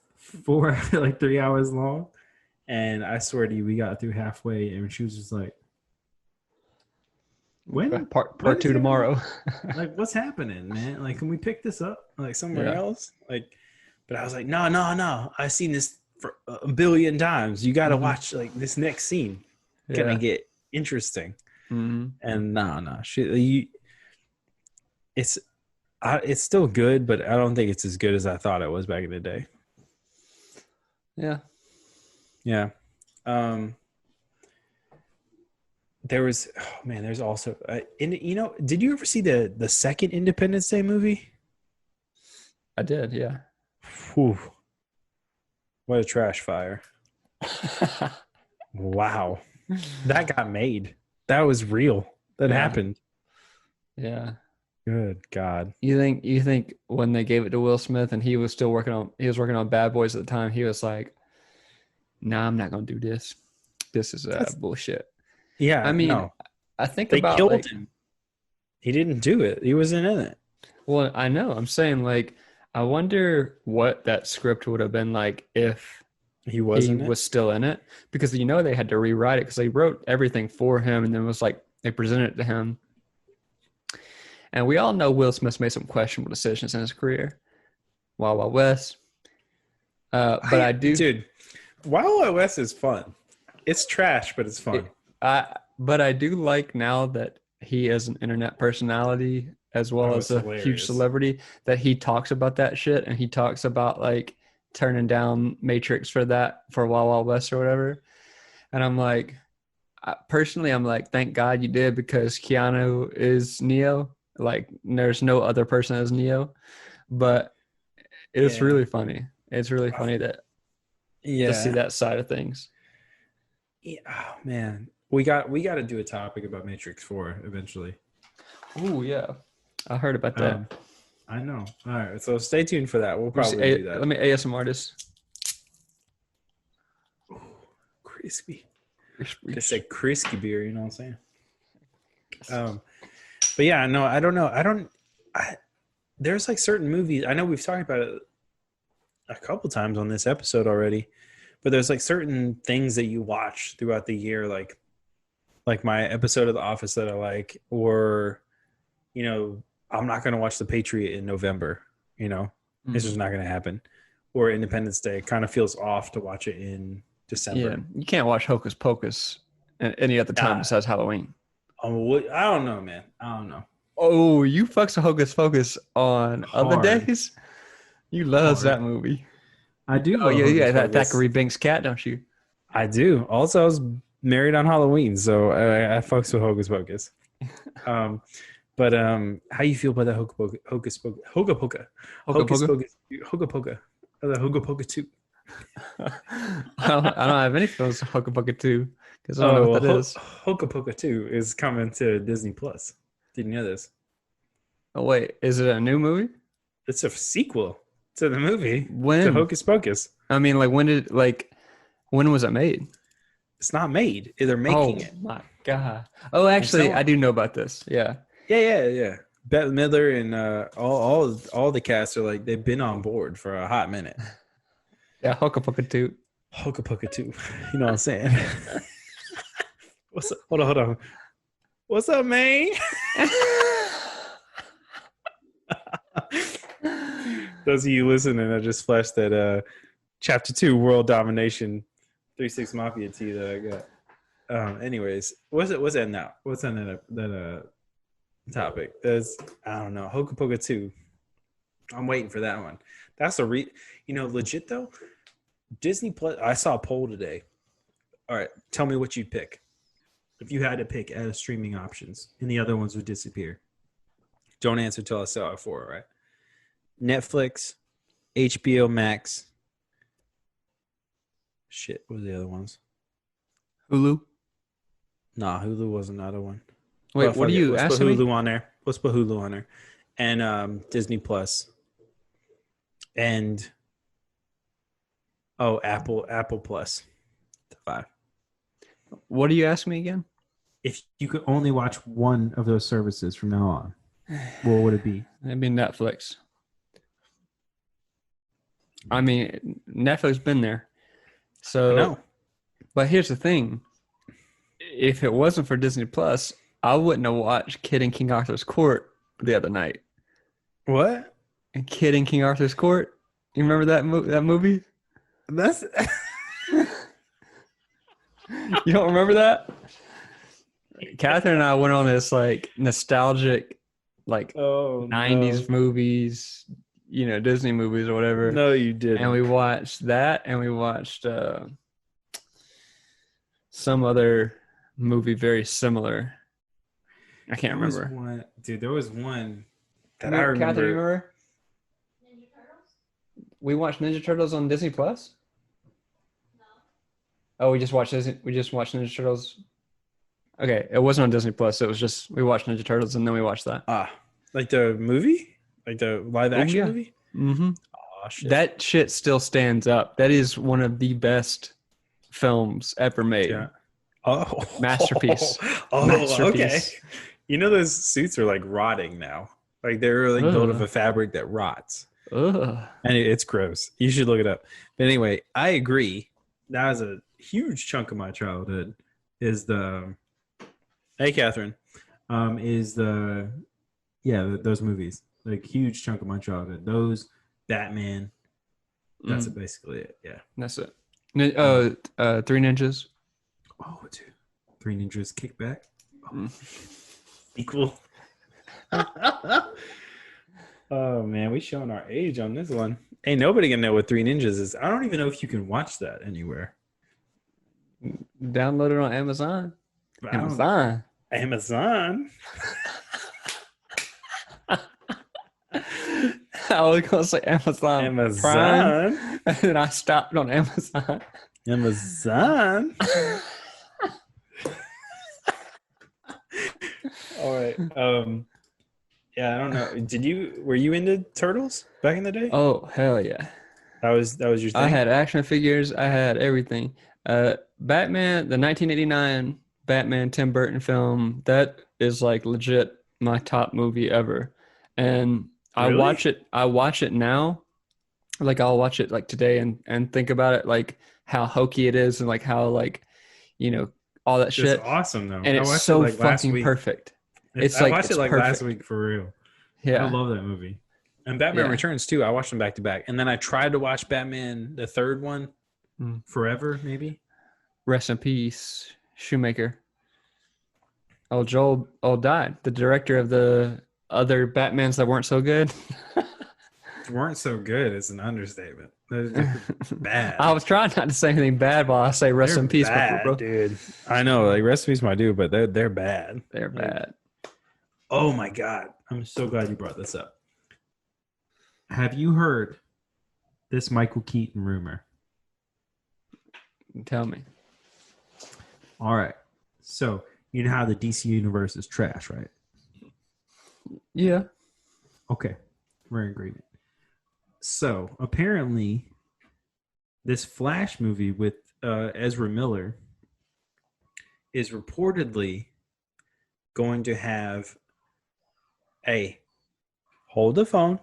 3 hours long. And I swear to you, we got through halfway and she was just like, when part 2 tomorrow. Like, what's happening, man? Like, can we pick this up like somewhere else? Like, but I was like, no. I've seen this for a billion times. You got to watch like this next scene. Gonna get interesting. And no. It's still good, but I don't think it's as good as I thought it was back in the day. Yeah. There's also did you ever see the second Independence Day movie? I did, yeah. Whew. What a trash fire. Wow. That got made. That was real. That happened. Yeah. Good God. You think when they gave it to Will Smith and he was working on Bad Boys at the time, he was like, nah, I'm not gonna do this. This is bullshit. Yeah. I mean, no. I think they about killed him. He didn't do it. He wasn't in it. Well, I know. I'm saying, like, I wonder what that script would have been like if he was still in it, because they had to rewrite it because they wrote everything for him and then was like they presented it to him. And we all know Will Smith's made some questionable decisions in his career. Wild Wild West. But dude, Wild Wild West is fun. It's trash, but it's fun. But I do like now that he is an internet personality as well as a huge celebrity, that he talks about that shit, and he talks about like turning down Matrix for Wild Wild West or whatever. And I'm like, personally, I'm like, thank God you did, because Keanu is Neo. Like, there's no other person as Neo. But it's really funny. It's really funny to see that side of things. Yeah, oh man, we got to do a topic about Matrix 4 eventually. Oh yeah, I heard about that. I know. All right, so stay tuned for that. We'll probably do that. Let me ASMR this. Ooh, crispy. Just say crispy beer. You know what I'm saying? But yeah, no, I don't know. There's like certain movies. I know we've talked about it a couple times on this episode already, but there's like certain things that you watch throughout the year, like my episode of The Office that I like, or I'm not going to watch The Patriot in November. It's just not going to happen. Or Independence Day. It kind of feels off to watch it in December. Yeah, you can't watch Hocus Pocus any other time besides Halloween. I don't know, man. I don't know. Oh, you fucks with Hocus Pocus on other days? You love that movie. I do. Oh, yeah, that Thackeray Binks cat, don't you? I do. Also, I was married on Halloween, so I fucks with Hocus Pocus. But how you feel about the Hocus Pocus? Hoka Poka. Hoka Poka. The Hoka Poka 2. I don't have any feelings of Hoka Poka 2 because I don't know what that is. Hoka Poka 2 is coming to Disney Plus. Didn't you know this? Oh wait, is it a new movie? It's a sequel to the movie. When? To Hocus Pocus. I mean, when was it made? It's not made. They're making it. Oh my god. Oh, actually, I do know about this. Yeah. Yeah. Bette Midler and all the cast are like, they've been on board for a hot minute. Yeah, Hoka Poka 2. Hoka Poka 2. You know what I'm saying? What's up? Hold on. What's up, man? Those of you listening, I just flashed that Chapter 2 World Domination 3-6 Mafia tea that I got. Anyways, what's that now? What's on that topic? I don't know. Hoka Poka 2. I'm waiting for that one. That's legit though. Disney Plus. I saw a poll today. All right, tell me what you'd pick if you had to pick out of streaming options, and the other ones would disappear. Don't answer till I sell it for it. Right? Netflix, HBO Max. Shit, what are the other ones? Hulu? Nah, Hulu was another one. Wait, what are you asking me? Hulu on there. Let's put Hulu on there. And Disney Plus. And Apple Plus. 5. What are you asking me again? If you could only watch one of those services from now on, what would it be? It'd be Netflix. I mean, Netflix been there. So, I know. But here's the thing. If it wasn't for Disney Plus, I wouldn't have watched Kid in King Arthur's Court the other night. What? Kid in King Arthur's Court? You remember that movie? That's... You don't remember that? Catherine and I went on this nostalgic 90s movies, Disney movies or whatever. No, you didn't. And we watched that, and we watched some other movie very similar. I can't remember. There was one that I remember. Catherine, you remember? Ninja Turtles? We watched Ninja Turtles on Disney Plus? No. Oh, we just watched Ninja Turtles. Okay, it wasn't on Disney Plus. It was just we watched Ninja Turtles and then we watched that. Like the movie? Like the live action movie? Mm-hmm. Oh, shit. That shit still stands up. That is one of the best films ever made. Yeah. Oh. Masterpiece. Masterpiece. Okay. Those suits are like rotting now. Like they're like built of a fabric that rots. Ugh. And it's gross. You should look it up. But anyway, I agree. That was a huge chunk of my childhood. Hey, Catherine. Those movies. Like huge chunk of my childhood. Those, Batman. That's basically it. Yeah. That's it. Three Ninjas. Oh, dude. Three Ninjas Kickback. Equal. Oh man, we showing our age on this one. Ain't nobody gonna know what Three Ninjas is. I don't even know if you can watch that anywhere. Download it on Amazon. Amazon. I was gonna say Amazon Prime, and then I stopped on Amazon. Amazon. All right. Yeah, I don't know. Were you into Turtles back in the day? Oh, hell yeah. That was your thing? I had action figures. I had everything. Batman, the 1989 Batman Tim Burton film, that is like legit my top movie ever. And really? I watch it now, like I'll watch it like today and think about it, like how hokey it is and like how like, you know, all that It's shit. awesome though. And I it's watched it so like last fucking week. perfect. It's I like watched it's it like last perfect. week for real. I Yeah. love that movie. And Batman Yeah. Returns too. I watched them back to back. And then I tried to watch Batman the third one, Forever maybe. Rest in peace, Shoemaker. Oh, Joel died. The director of the other Batmans that weren't so good. Weren't so good is an understatement. They're just bad. I was trying not to say anything bad while I say rest They're in peace, bad, bro. dude. I know, like recipes my dude, but they're bad. They're Like, bad. oh my god. I'm so glad you brought this up. Have you heard this Michael Keaton rumor? Tell me. All right. So you know how the DC universe is trash, right? Yeah. Okay. We're in agreement. So apparently this Flash movie with Ezra Miller is reportedly going to have hold the phone.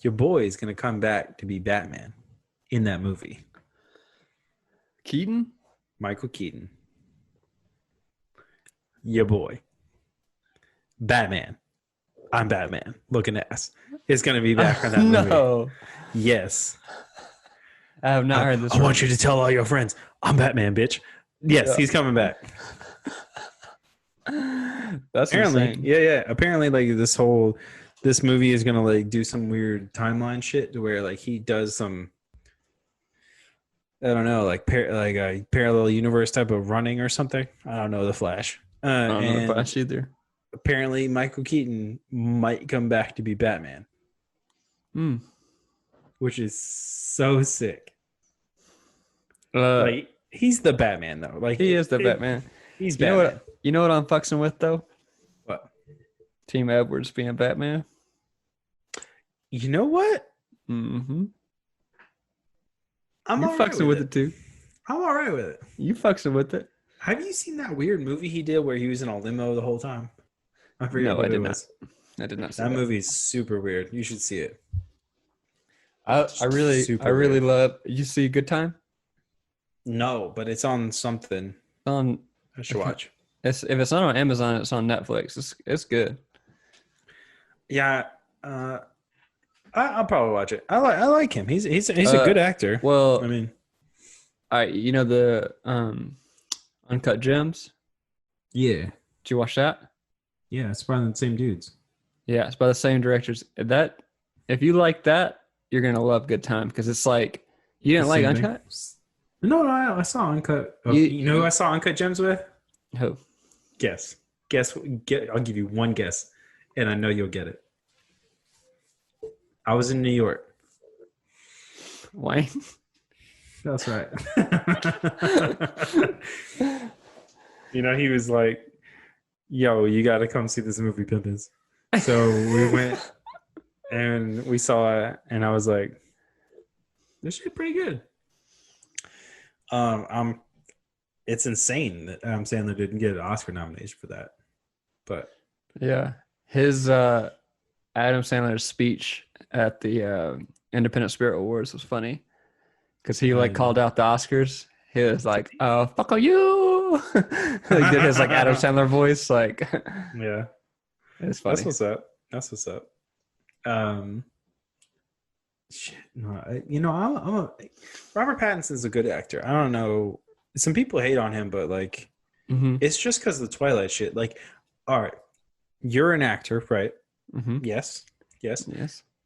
Your boy is going to come back to be Batman in that movie. Keaton? Michael Keaton. Your boy. Batman. I'm Batman. Looking ass. Is going to be back in that movie. No. Yes. I have not heard this. I want you to tell all your friends, I'm Batman, bitch. Yes, Yeah. he's coming back. That's Apparently, insane. yeah. Apparently, like this movie is gonna like do some weird timeline shit to where like he does some, I don't know, like a parallel universe type of running or something. I don't know the Flash. I don't know the And Flash either. apparently, Michael Keaton might come back to be Batman, which is so sick. Like he's the Batman though. Like he is the Batman. He's Batman. You know what I'm fucking with though? What? Team Edwards being Batman. You know what? Mm-hmm. I'm you all fucking right with it too. I'm all right with it. You fucking with it. Have you seen that weird movie he did where he was in a limo the whole time? I forget No, what I did it not. was. I did not see That movie's super weird. You should see it. I really love. You see Good Time? No, but it's on something. On I should watch. If it's not on Amazon, it's on Netflix. It's good. Yeah, I'll probably watch it. I like him. He's a good actor. Well, I mean, you know the Uncut Gems. yeah. Did you watch that? Yeah, it's probably the same dudes. Yeah, it's by the same directors. That if you like that, you're gonna love Good Time because it's like you didn't like Uncut. No, I saw Uncut. Oh, you know who I saw Uncut Gems with? Who? Guess. I'll give you one guess, and I know you'll get it. I was in New York. Wayne. That's right. You know, he was like, yo, you got to come see this movie, Pimpins. So we went and we saw it, and I was like, this shit pretty good. It's insane that Adam Sandler didn't get an Oscar nomination for that. But yeah, his Adam Sandler's speech at the Independent Spirit Awards was funny because he like called out the Oscars. He was like, "Oh, fuck you!" He did his like Adam Sandler voice, like yeah, it's funny. That's what's up. Shit, no, Robert Pattinson's a good actor. I don't know. Some people hate on him, but like, it's just because of the Twilight shit. Like, all right, you're an actor, right? Mm-hmm. Yes.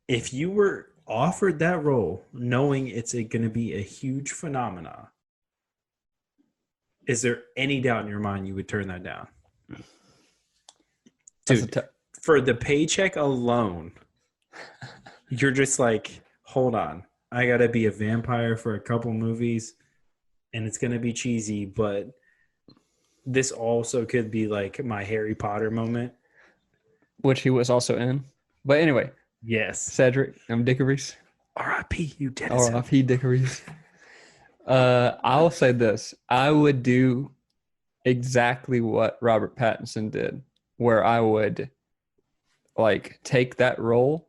If you were offered that role, knowing it's going to be a huge phenomenon, is there any doubt in your mind you would turn that down? Dude, for the paycheck alone, you're just like, hold on. I got to be a vampire for a couple movies, and it's going to be cheesy, but this also could be like my Harry Potter moment. Which he was also in. But anyway. Yes. Cedric Dickories. R.I.P. You dead. R.I.P. Dickories. I'll say this. I would do exactly what Robert Pattinson did, where I would like take that role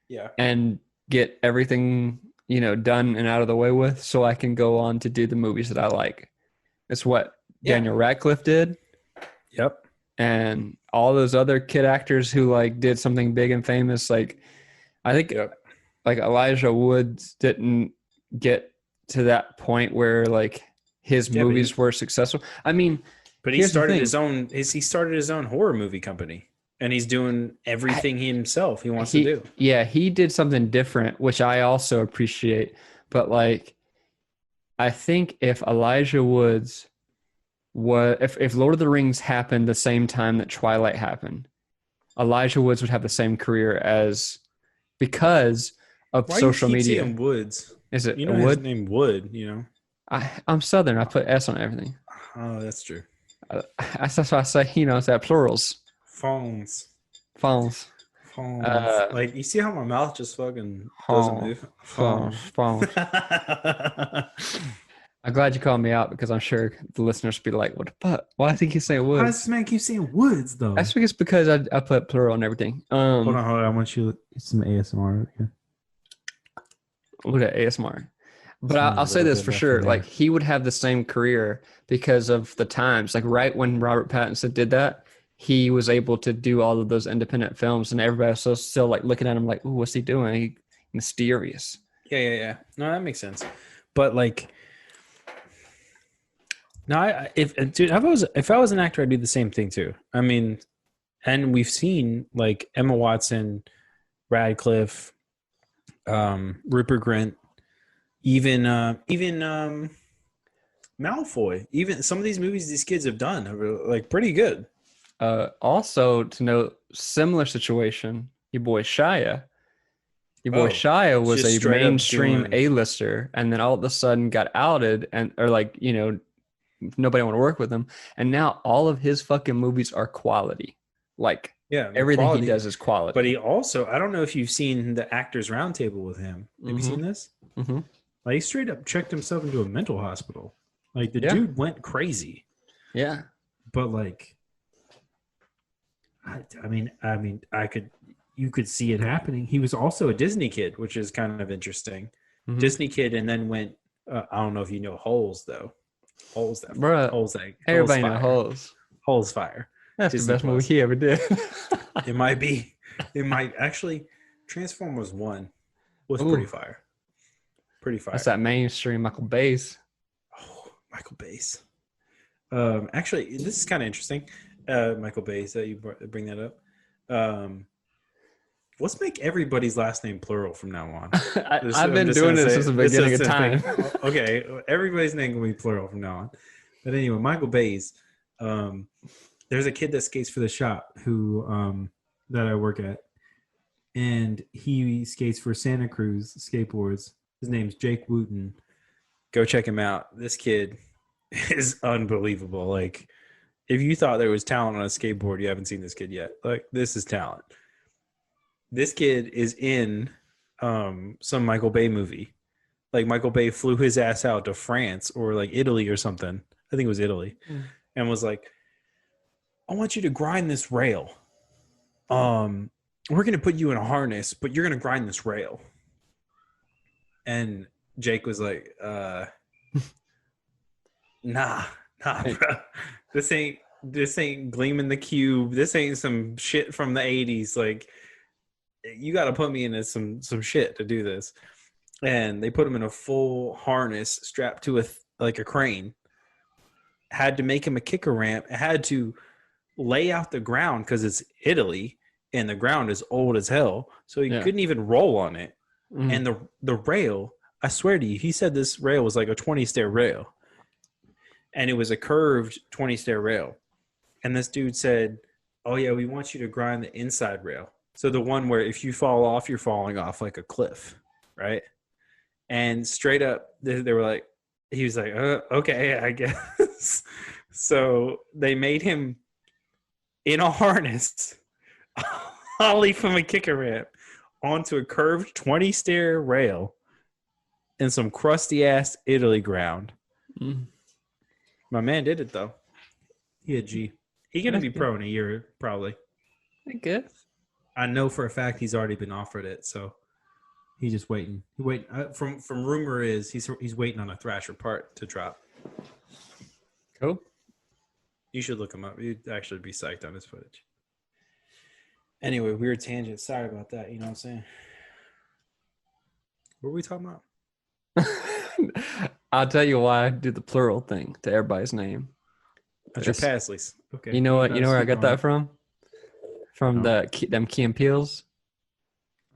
Yeah. and get everything, done and out of the way with, so I can go on to do the movies that I like. It's what Daniel Radcliffe did. Yep. And all those other kid actors who like did something big and famous. Like, I think like Elijah Woods didn't get to that point where like his movies were successful. I mean, but he started his own horror movie company, and he's doing everything himself he wants to do. Yeah, he did something different, which I also appreciate. But like, I think if Elijah Woods if Lord of the Rings happened the same time that Twilight happened, Elijah Woods would have the same career as, because of social media. Saying Woods? Is it Wood? His name Wood, I'm Southern. I put S on everything. Oh, that's true. That's why I say, it's that plurals. Phones. Like, you see how my mouth just fucking doesn't move? Phones. I'm glad you called me out, because I'm sure the listeners will be like, what the fuck? Why do you keep saying Woods? Why does this man keep saying Woods, though? That's because I put plural and everything. Hold on. I want you to some ASMR here. Look at ASMR. But I'll say this for sure. Like, he would have the same career because of the times. Like, right when Robert Pattinson did that, he was able to do all of those independent films, and everybody was still like looking at him like, ooh, what's he doing? He's mysterious. Yeah. No, that makes sense. But like, no, if I was an actor, I'd do the same thing too. I mean, and we've seen like Emma Watson, Radcliffe, Rupert Grint, even Malfoy. Even some of these movies these kids have done are like pretty good. Also, to note, similar situation, your boy Shia. Shia was a mainstream A-lister, and then all of a sudden got outed, nobody want to work with him, and now all of his fucking movies are quality. Like, everything quality. He does is quality. But he also, I don't know if you've seen the Actors Roundtable with him. Have you seen this? Mm-hmm. Like, he straight up checked himself into a mental hospital. Like, the dude went crazy. Yeah. But like, you could see it happening. He was also a Disney kid, which is kind of interesting. Mm-hmm. Disney kid, and then went. I don't know if you know Holes though. Holes everybody knows Holes. Holes fire. That's Disney the best movie he ever did. It might be. It might actually. Transformers 1 was pretty fire. Pretty fire. That's that mainstream Michael Bay's. Oh, Michael Bay's. Actually, this is kind of interesting. Michael Bay's that you bring that up. Let's make everybody's last name plural from now on. I've been doing this since the beginning of time. Okay, everybody's name will be plural from now on. But anyway, Michael Bay's. There's a kid that skates for the shop who that I work at, and he skates for Santa Cruz Skateboards. His name's Jake Wooten. Go check him out. This kid is unbelievable. Like, if you thought there was talent on a skateboard, you haven't seen this kid yet. Like, this is talent. This kid is in some Michael Bay movie. Like, Michael Bay flew his ass out to France or like Italy or something. I think it was Italy. And was like, I want you to grind this rail. We're going to put you in a harness, but you're going to grind this rail. And Jake was like, nah, bro. This ain't Gleaming the Cube. This ain't some shit from the 80s. Like, you got to put me into some shit to do this. And they put him in a full harness strapped to a crane. Had to make him a kicker ramp. Had to lay out the ground because it's Italy and the ground is old as hell. So he couldn't even roll on it. Mm-hmm. And the rail, I swear to you, he said this rail was like a 20-stair rail. And it was a curved 20-stair rail. And this dude said, oh, yeah, we want you to grind the inside rail. So the one where if you fall off, you're falling off like a cliff, right? And straight up, they were like, he was like, okay, I guess. So they made him in a harness, ollie from a kicker ramp onto a curved 20-stair rail in some crusty-ass Italy ground. Mm. My man did it, though. He a G. He's going to be pro in a year, probably. I guess. I know for a fact he's already been offered it, so he's just waiting. From rumor is he's waiting on a Thrasher part to drop. Cool. You should look him up. You'd actually be psyched on his footage. Anyway, weird tangent. Sorry about that. You know what I'm saying? What were we talking about? I'll tell you why I do the plural thing to everybody's name. That's your Pasleys. Okay. You know what? You know where I got that from? From them Key and Peels.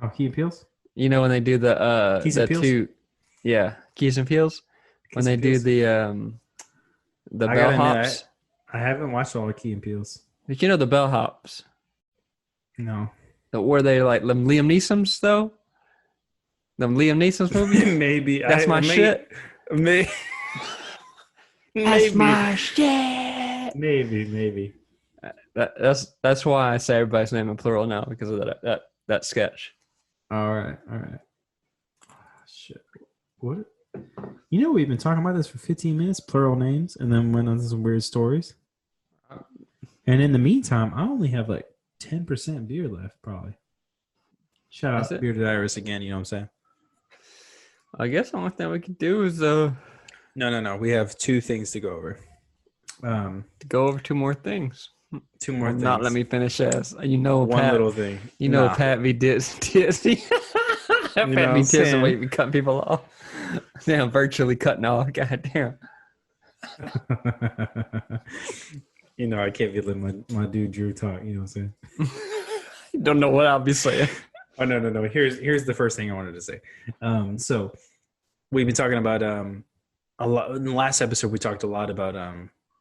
Oh, Key and Peels? You know when they do the Keys and Peels? Keys and Peels? When they do the bellhops. I haven't watched all the Key and Peels. But you know the bellhops? No. Were they like them Liam Neeson's though? Them Liam Neeson's movies? Maybe. That's my shit. Maybe. That's my shit. Maybe. That's why I say everybody's name in plural now, because of that sketch. All right. Oh, shit. What? You know, we've been talking about this for 15 minutes, plural names, and then went on some weird stories. And in the meantime, I only have like 10% beer left, probably. Shout out to Bearded Iris again, you know what I'm saying? I guess the only thing we can do is No. We have two things to go over. To go over two more things. Two more things. Not let me finish as one Pat, little thing. Pat V. Disney. Pat V. Disney way we cut people off. Damn, virtually cutting off. God damn. I can't be letting my dude Drew talk. You know what I'm saying? Don't know what I'll be saying. Oh no. Here's the first thing I wanted to say. So we've been talking about a lot in the last episode. We talked a lot about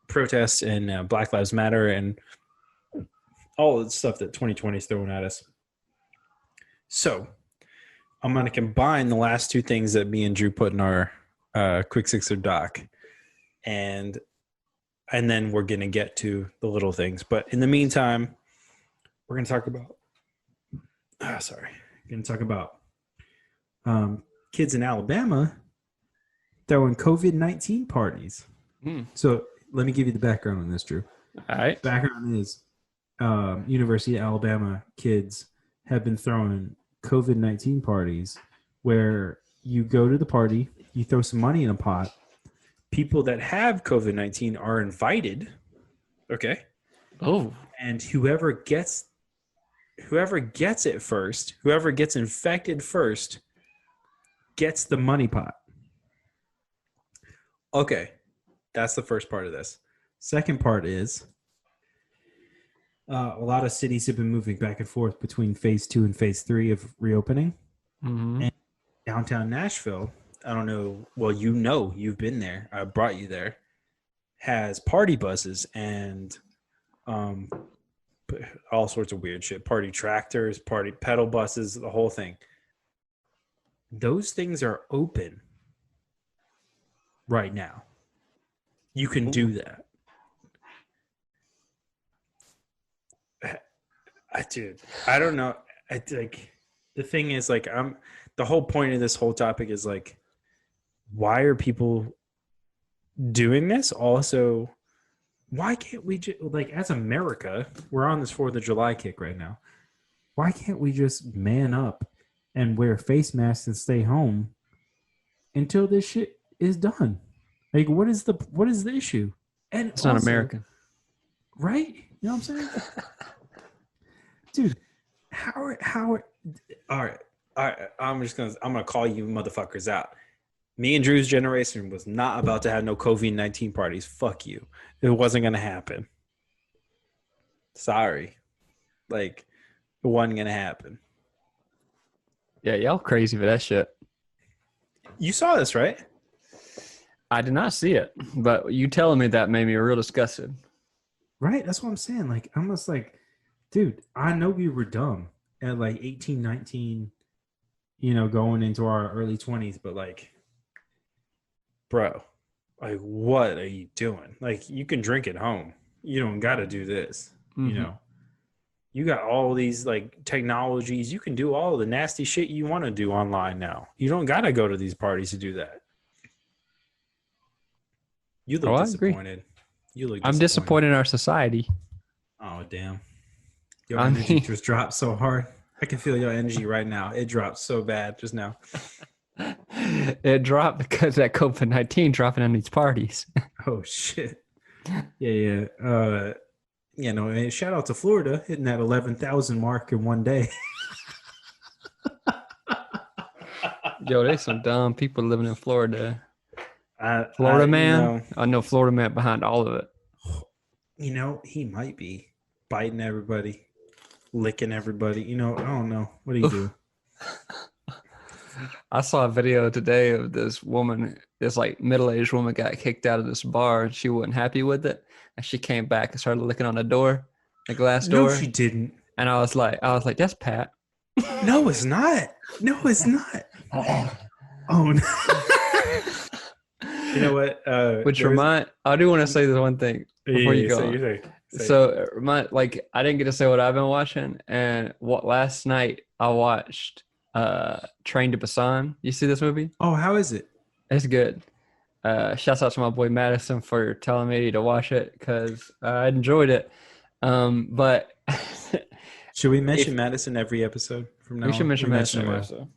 protests and Black Lives Matter and all the stuff that 2020 is throwing at us. So I'm going to combine the last two things that me and Drew put in our Quick Sixer doc, and then we're going to get to the little things. But in the meantime, we're going to talk about kids in Alabama throwing COVID-19 parties. So let me give you the background on this, Drew. All right. Background is University of Alabama kids have been throwing COVID-19 parties where you go to the party, you throw some money in a pot. People that have COVID-19 are invited. Okay. Oh. And whoever gets it first, whoever gets infected first, gets the money pot. Okay. That's the first part of this. Second part is a lot of cities have been moving back and forth between phase 2 and phase 3 of reopening. Mm-hmm. And downtown Nashville, I don't know. Well, you've been there. I brought you there. Has party buses and all sorts of weird shit. Party tractors, party pedal buses, the whole thing. Those things are open right now. You can do that. Dude, I don't know. The thing is, like, the whole point of this whole topic is, like, why are people doing this? Also, why can't we just, like, as America, we're on this 4th of July kick right now. Why can't we just man up and wear face masks and stay home until this shit is done? Like, what is the issue? And it's also, not American. Right? You know what I'm saying? Dude, how all right. I'm gonna call you motherfuckers out. Me and Drew's generation was not about to have no COVID-19 parties. Fuck you. It wasn't gonna happen. Sorry. Like, it wasn't gonna happen. Yeah, y'all crazy for that shit. You saw this, right? I did not see it, but you telling me that made me real disgusted. Right? That's what I'm saying. Like, I'm just like, dude, I know we were dumb at like 18, 19, going into our early 20s, but like, bro, like, what are you doing? Like, you can drink at home. You don't got to do this. Mm-hmm. You got all these like technologies. You can do all the nasty shit you want to do online now. You don't got to go to these parties to do that. You look disappointed. I'm disappointed in our society. Oh, damn. Your I energy mean, just dropped so hard. I can feel your energy right now. It dropped so bad just now. it dropped because that COVID-19 dropping on these parties. Oh shit. Yeah, yeah. And shout out to Florida hitting that 11,000 mark in one day. Yo, there's some dumb people living in Florida. I, I, Florida man? I know Florida man behind all of it. he might be biting everybody, licking everybody. I don't know. What do you do? I saw a video today of this woman, this like middle-aged woman got kicked out of this bar and she wasn't happy with it. And she came back and started licking on the door, the glass No, door. she didn't. And I was like, that's Pat. No, it's not. No, it's not. Oh no. You know what? I do want to say this one thing before you go. I didn't get to say what I've been watching, and last night I watched Train to Busan. You see this movie? Oh, how is it? It's good. Shouts out to my boy Madison for telling me to watch it because I enjoyed it. But should we mention Madison every episode from now on? We should mention Madison every episode.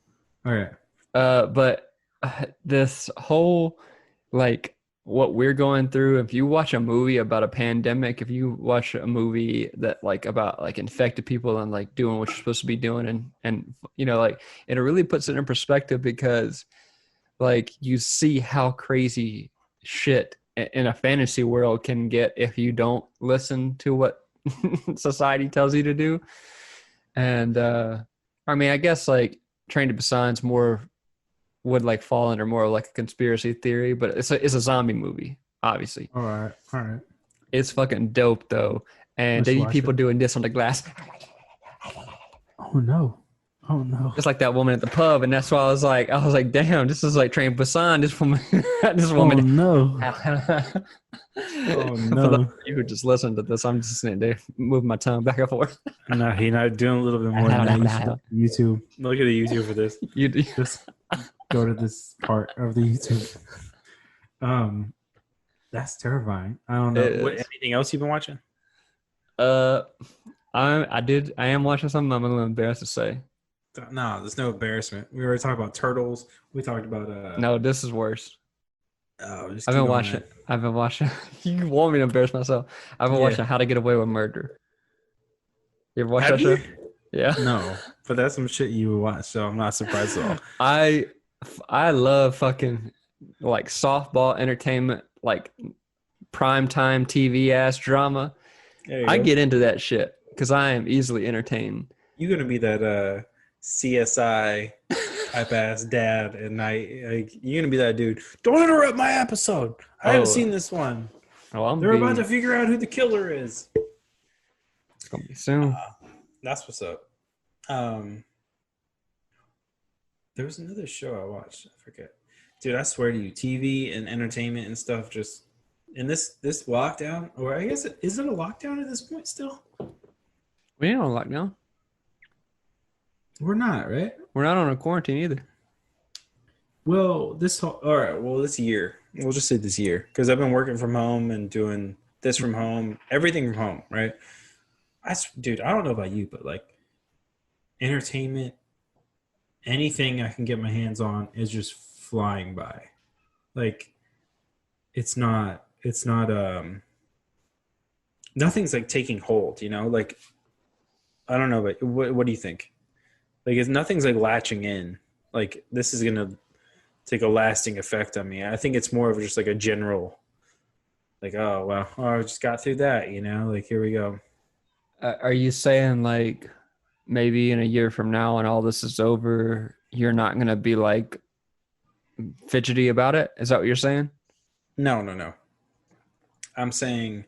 All right. But this whole what we're going through, if you watch a movie about a pandemic, if you watch a movie that about infected people and doing what you're supposed to be doing and it really puts it in perspective because you see how crazy shit in a fantasy world can get if you don't listen to what society tells you to do. And I guess Train to Busan's more would fall under more like a conspiracy theory, but it's a zombie movie, obviously. All right. It's fucking dope though, and they need people doing this on the glass. Oh no! Just like that woman at the pub, and that's why I was like, damn, this is like Train Busan. This woman. Oh no! Oh no! For those of you who just listen to this, I'm just sitting there moving my tongue back and forth. No, he's not doing a little bit more than that. YouTube. Look at the YouTube for this. You just go to this part of the YouTube. That's terrifying. I don't know. Anything else you've been watching? I am watching something I'm a little embarrassed to say. No, there's no embarrassment. We already talked about turtles. We talked about No, this is worse. Oh, I've been watching. You want me to embarrass myself? I've been watching How to Get Away with Murder. You ever watch that show? Yeah. No, but that's some shit you would watch, so I'm not surprised at all. I love fucking softball entertainment, primetime TV ass drama. I get into that shit because I am easily entertained. You're gonna be that CSI type ass dad at night. You're gonna be that dude. Don't interrupt my episode. I haven't seen this one. They're about to figure out who the killer is. It's gonna be soon. That's what's up. There was another show I watched. I forget. Dude, I swear to you, TV and entertainment and stuff just in this lockdown, or I guess is it a lockdown at this point still? We ain't on lockdown. We're not, right? We're not on a quarantine either. Well, this year. We'll just say this year because I've been working from home and doing this from home, everything from home, right? Dude, I don't know about you, but entertainment, anything I can get my hands on is just flying by. It's not nothing's taking hold, I don't know, but what do you think? Nothing's latching in. This is gonna take a lasting effect on me. I think it's more of just a general, oh well, I just got through that, here we go. Are you saying maybe in a year from now when all this is over, you're not gonna be fidgety about it? Is that what you're saying? No. I'm saying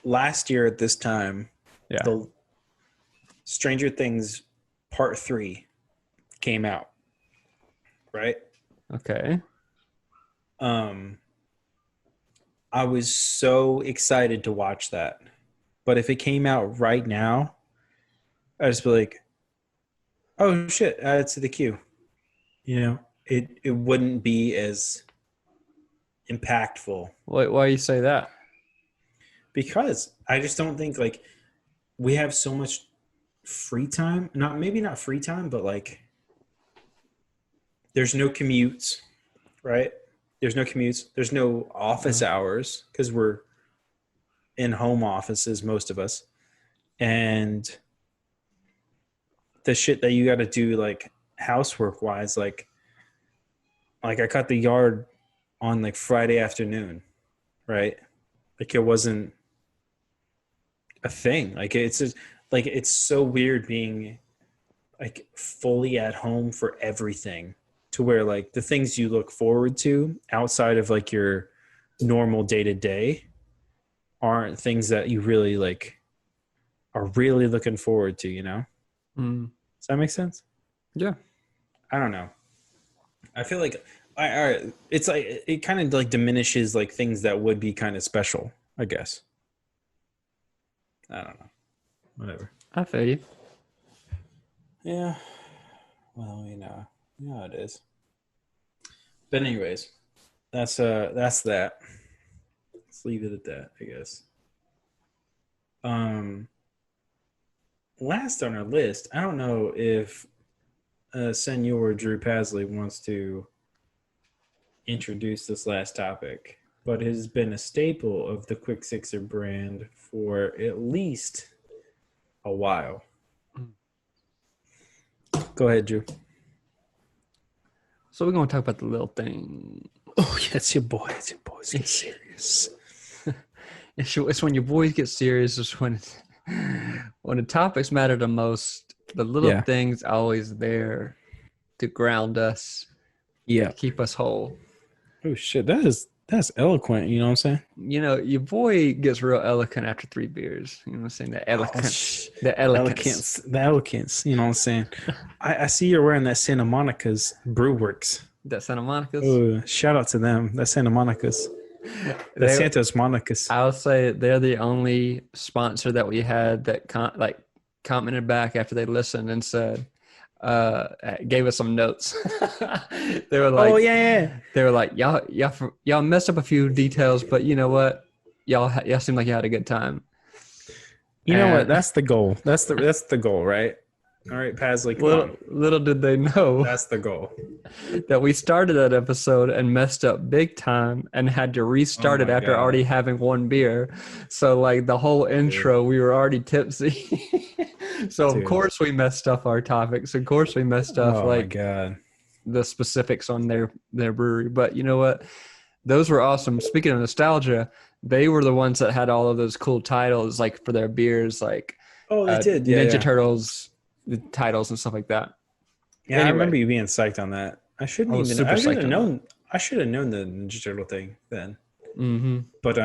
last year at this time, the Stranger Things Part 3 came out, right? Okay. I was so excited to watch that. But if it came out right now, I'd just be oh shit, add it to the queue. It wouldn't be as impactful. Why you say that? Because I just don't think we have so much free time. Maybe not free time, but like there's no commutes, right? There's no commutes. There's no office hours because we're in home offices, most of us. And the shit that you got to do, like housework wise, like I cut the yard on like Friday afternoon, right? Like it wasn't a thing. Like it's just like it's so weird being like fully at home for everything, to where like the things you look forward to outside of like your normal day to day aren't things that you really like are really looking forward to, you know? Does that make sense? Yeah. I don't know. I feel like it's like it kind of like diminishes like things that would be kind of special, I guess. I don't know. Whatever. I feel you. Yeah. Well, you know how it is. But anyways, that's that. Let's leave it at that, I guess. Last on our list, I don't know if Senor Drew Pasley wants to introduce this last topic, but it has been a staple of the Quick Sixer brand for at least a while. Go ahead, Drew. So we're going to talk about the little thing. Oh, yeah, it's your boy. It's your boys get serious. It's when your boys get serious. It's when the topics matter the most. The little things always there to ground us. Yeah, to keep us whole. Oh shit, that's eloquent. You know what I'm saying? You know, your boy gets real eloquent after 3 beers. You know what I'm saying? The eloquence. The eloquence. The eloquence. You know what I'm saying? I see you're wearing that Santa Monica's Brew Works. That Santa Monica's? Oh, shout out to them. That Santa Monica's. The Santa's Monica's. I'll say they're the only sponsor that we had that commented back after they listened and said, gave us some notes. They were like, "Oh yeah." They were like, "Y'all messed up a few details, but you know what? Y'all seem like you had a good time." You know what? That's the goal. That's the goal, right? All right, Pasley. Little did they know that's the goal. That we started that episode and messed up big time and had to restart it after already having 1 beer. So like the whole intro, we were already tipsy. So of course we messed up our topics. Of course we messed up the specifics on their brewery. But you know what? Those were awesome. Speaking of nostalgia, they were the ones that had all of those cool titles like for their beers, like they did. Ninja Turtles, the titles and stuff like that. Yeah, anyway, I remember you being psyched on that. I should have known the Ninja Turtle thing then. Mm-hmm. But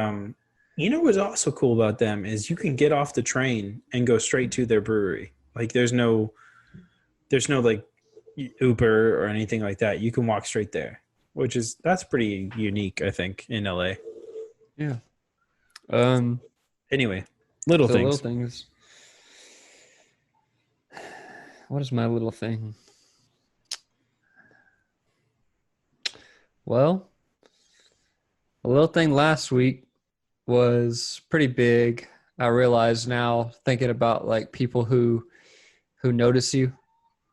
you know what's also cool about them is you can get off the train and go straight to their brewery. Like there's no like Uber or anything like that. You can walk straight there, that's pretty unique, I think, in LA. Yeah. Anyway, little things. Little things. What is my little thing? Well, a little thing last week was pretty big. I realize now, thinking about like people who notice you,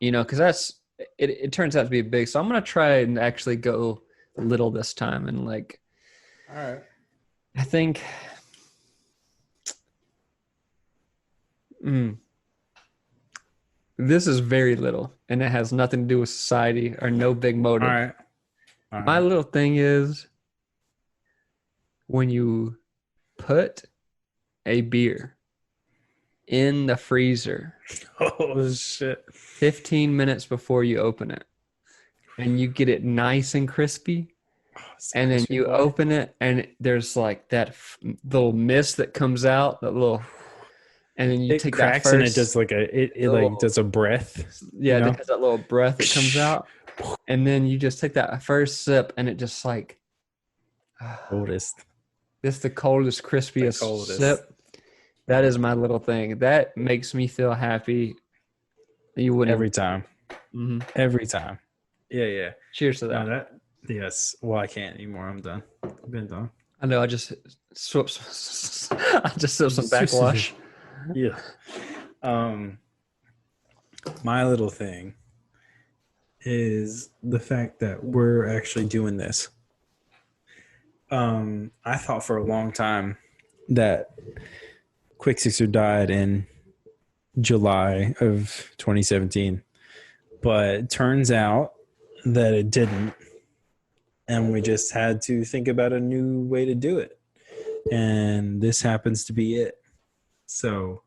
you know, because it turns out to be big. So I'm gonna try and actually go little this time, and like, all right, I think. This is very little, and it has nothing to do with society or no big motive. All right. My little thing is when you put a beer in the freezer. Oh, shit. 15 minutes before you open it, and you get it nice and crispy, and then you open it, and there's like that little mist that comes out, that little... And then you take cracks that first, and it does like like does a breath. Yeah, it has that little breath that comes out. And then you just take that first sip and it just like coldest. This is the coldest, crispiest sip. That is my little thing. That makes me feel happy. You wouldn't every time. Mm-hmm. Every time. Yeah. Cheers to that. No, yes. Well, I can't anymore. I'm done. I've been done. I know. I just sipped some backwash. Yeah. My little thing is the fact that we're actually doing this. I thought for a long time that Quick Sixer died in July of 2017, but it turns out that it didn't, and we just had to think about a new way to do it, and this happens to be it. So,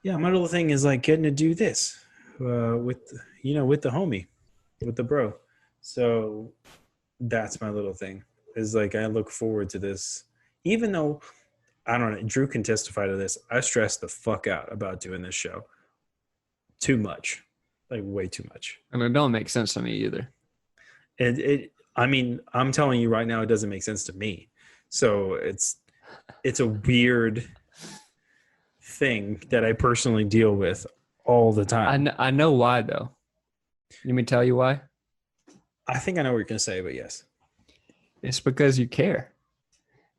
yeah, my little thing is like getting to do this with the homie, with the bro. So that's my little thing. Is like I look forward to this, even though I don't know. Drew can testify to this. I stress the fuck out about doing this show. Too much, like way too much. And it don't make sense to me either. I mean, I'm telling you right now, it doesn't make sense to me. So it's a weird thing that I personally deal with all the time. I know why though. Let me tell you why. I think I know what you're gonna say, but yes, it's because you care.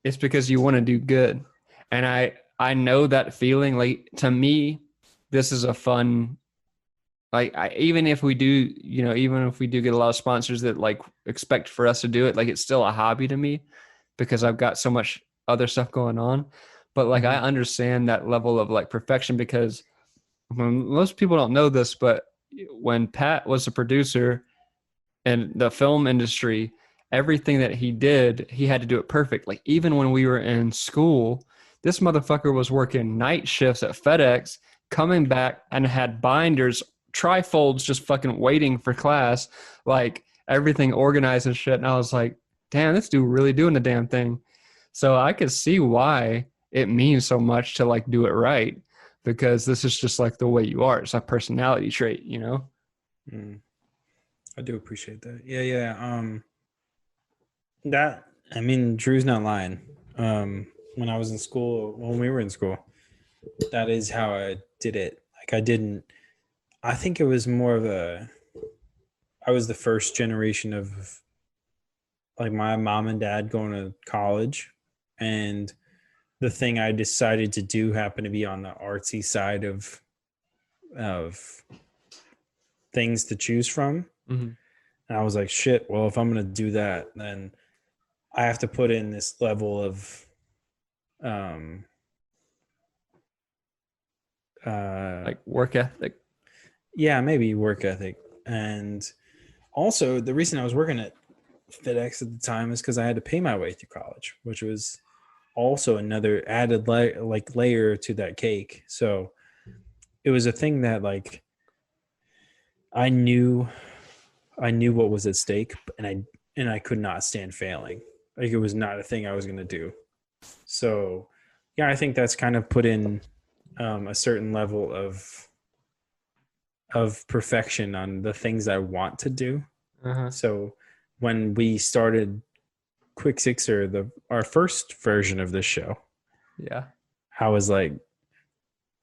It's because you want to do good, and I know that feeling. Like to me, this is a fun. Like even if we do, even if we do get a lot of sponsors that like expect for us to do it, like it's still a hobby to me because I've got so much other stuff going on. But like I understand that level of like perfection because most people don't know this, but when Pat was a producer in the film industry, everything that he did, he had to do it perfect. Like even when we were in school, this motherfucker was working night shifts at FedEx, coming back and had binders, trifolds just fucking waiting for class, like everything organized and shit. And I was like, damn, this dude really doing the damn thing. So I could see why it means so much to like do it right, because this is just like the way you are. It's a personality trait, I do appreciate that. Yeah. That I mean, Drew's not lying. When I was in school, when we were in school, that is how I did it. Like I think it was more of I was the first generation of like my mom and dad going to college, and the thing I decided to do happened to be on the artsy side of things to choose from. Mm-hmm. And I was like, shit, well, if I'm going to do that, then I have to put in this level of like work ethic. Yeah, maybe work ethic. And also the reason I was working at FedEx at the time is because I had to pay my way through college, which was also another added layer to that cake. So it was a thing that like I knew what was at stake, and I could not stand failing. Like it was not a thing I was going to do. So yeah, I think that's kind of put in a certain level of perfection on the things I want to do. So when we started Quick Sixer, our first version of this show, yeah, I was like,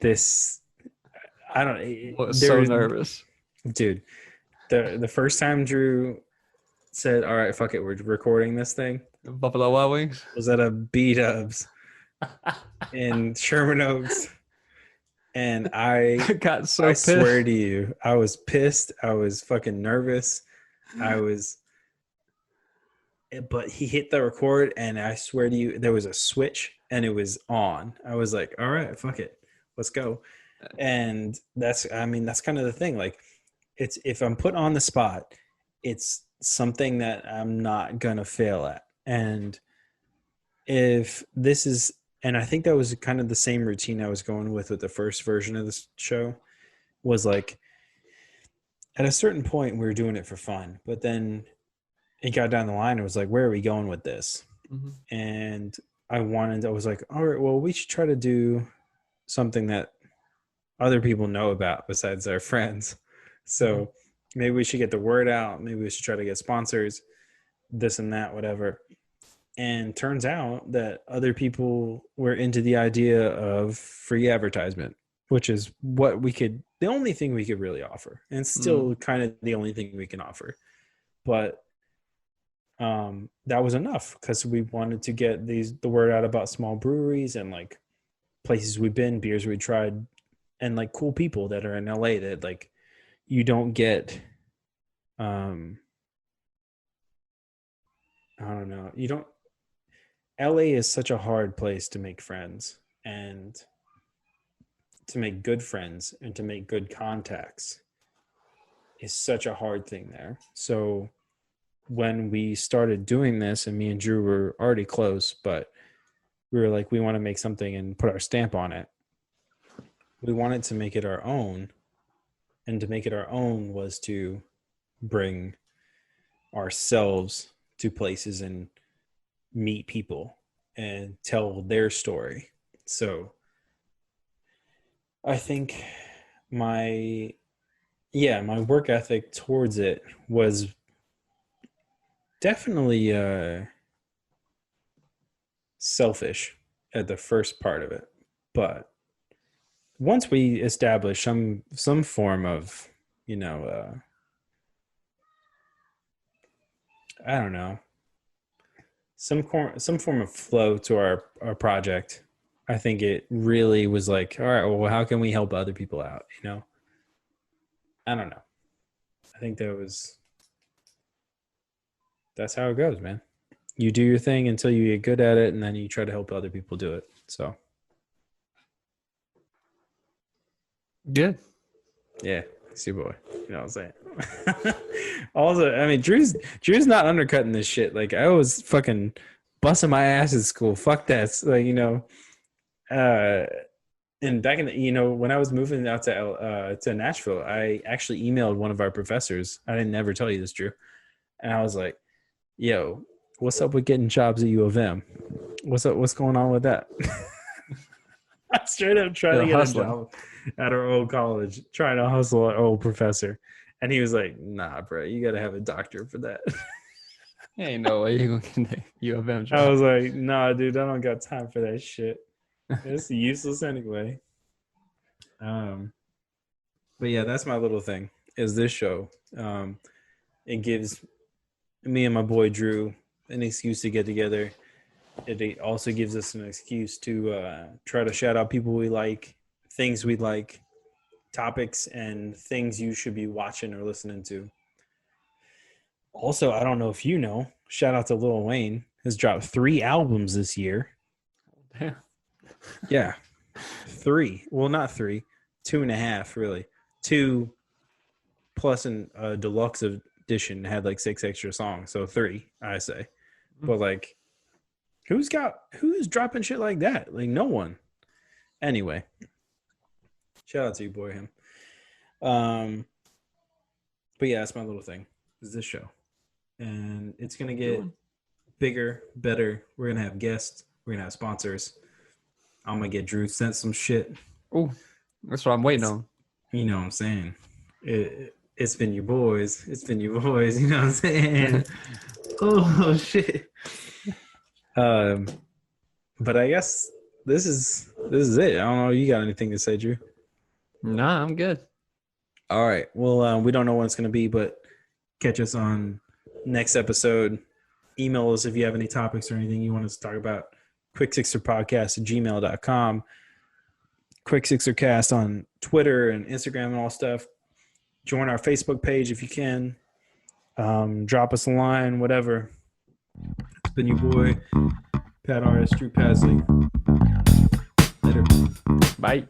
this. I don't. I was so nervous, dude. The first time Drew said, "All right, fuck it, we're recording this thing." Buffalo Wild Wings was at a B-Dubs in Sherman Oaks, and I got so pissed. Swear to you, I was pissed. I was fucking nervous. But he hit the record, and I swear to you, there was a switch, and it was on. I was like, all right, fuck it, let's go. And that's kind of the thing. Like, it's if I'm put on the spot, it's something that I'm not gonna fail at. And if this is, and I think that was kind of the same routine I was going with the first version of this show, was like, at a certain point, we were doing it for fun, but then it got down the line. It was like, where are we going with this? And I was like, all right, well, we should try to do something that other people know about besides our friends. So maybe we should get the word out. Maybe we should try to get sponsors, this and that, whatever. And turns out that other people were into the idea of free advertisement, which is the only thing we could really offer. And it's still kind of the only thing we can offer. But that was enough because we wanted to get the word out about small breweries and like places we've been, beers we tried, and like cool people that are in LA that like you don't get. I don't know. You don't. LA is such a hard place to make friends and to make good friends and to make good contacts is such a hard thing there. So when we started doing this, and me and Drew were already close, but we were like, we want to make something and put our stamp on it. We wanted to make it our own. And to make it our own was to bring ourselves to places and meet people and tell their story. So I think my work ethic towards it was definitely selfish at the first part of it. But once we establish some form of, I don't know, some form of flow to our project, I think it really was like, all right, well, how can we help other people out? I don't know. I think that's how it goes, man. You do your thing until you get good at it, and then you try to help other people do it. So, good. Yeah, it's your boy. You know what I'm saying? Also, I mean, Drew's not undercutting this shit. Like, I was fucking busting my ass at school. Fuck that. Like, and back in the, when I was moving out to Nashville, I actually emailed one of our professors. I didn't ever tell you this, Drew. And I was like, yo, what's up with getting jobs at U of M? What's up? What's going on with that? I straight up trying to get a job at our old college, trying to hustle our old professor. And he was like, nah, bro, you got to have a doctor for that. Ain't no way you gonna get a U of M job. I was like, nah, dude, I don't got time for that shit. It's useless anyway. But yeah, that's my little thing, is this show. It gives me and my boy Drew an excuse to get together. It also gives us an excuse to try to shout out people we like, things we like, topics, and things you should be watching or listening to. Also, I don't know if you know, shout out to Lil Wayne, has dropped 3 albums this year. Damn. Yeah. 3. Well, not 3. 2.5, really. 2 plus a deluxe edition had like 6 extra songs. So 3, I say. But like, who's dropping shit like that? Like, no one. Anyway, shout out to you, boy, him. But yeah, that's my little thing, is this show. And it's going to get bigger, better. We're going to have guests. We're going to have sponsors. I'm going to get Drew sent some shit. Oh, that's what I'm waiting on. You know what I'm saying? It's been your boys. It's been your boys. You know what I'm saying? Oh, shit. But I guess this is it. I don't know. You got anything to say, Drew? Nah, I'm good. All right. Well, we don't know when it's going to be, but catch us on next episode. Email us if you have any topics or anything you want us to talk about. quicksixerpodcast@gmail.com. Quicksixercast on Twitter and Instagram and all stuff. Join our Facebook page if you can. Drop us a line, whatever. It's been your boy, Pat R.S. Drew Pasley. Later. Bye.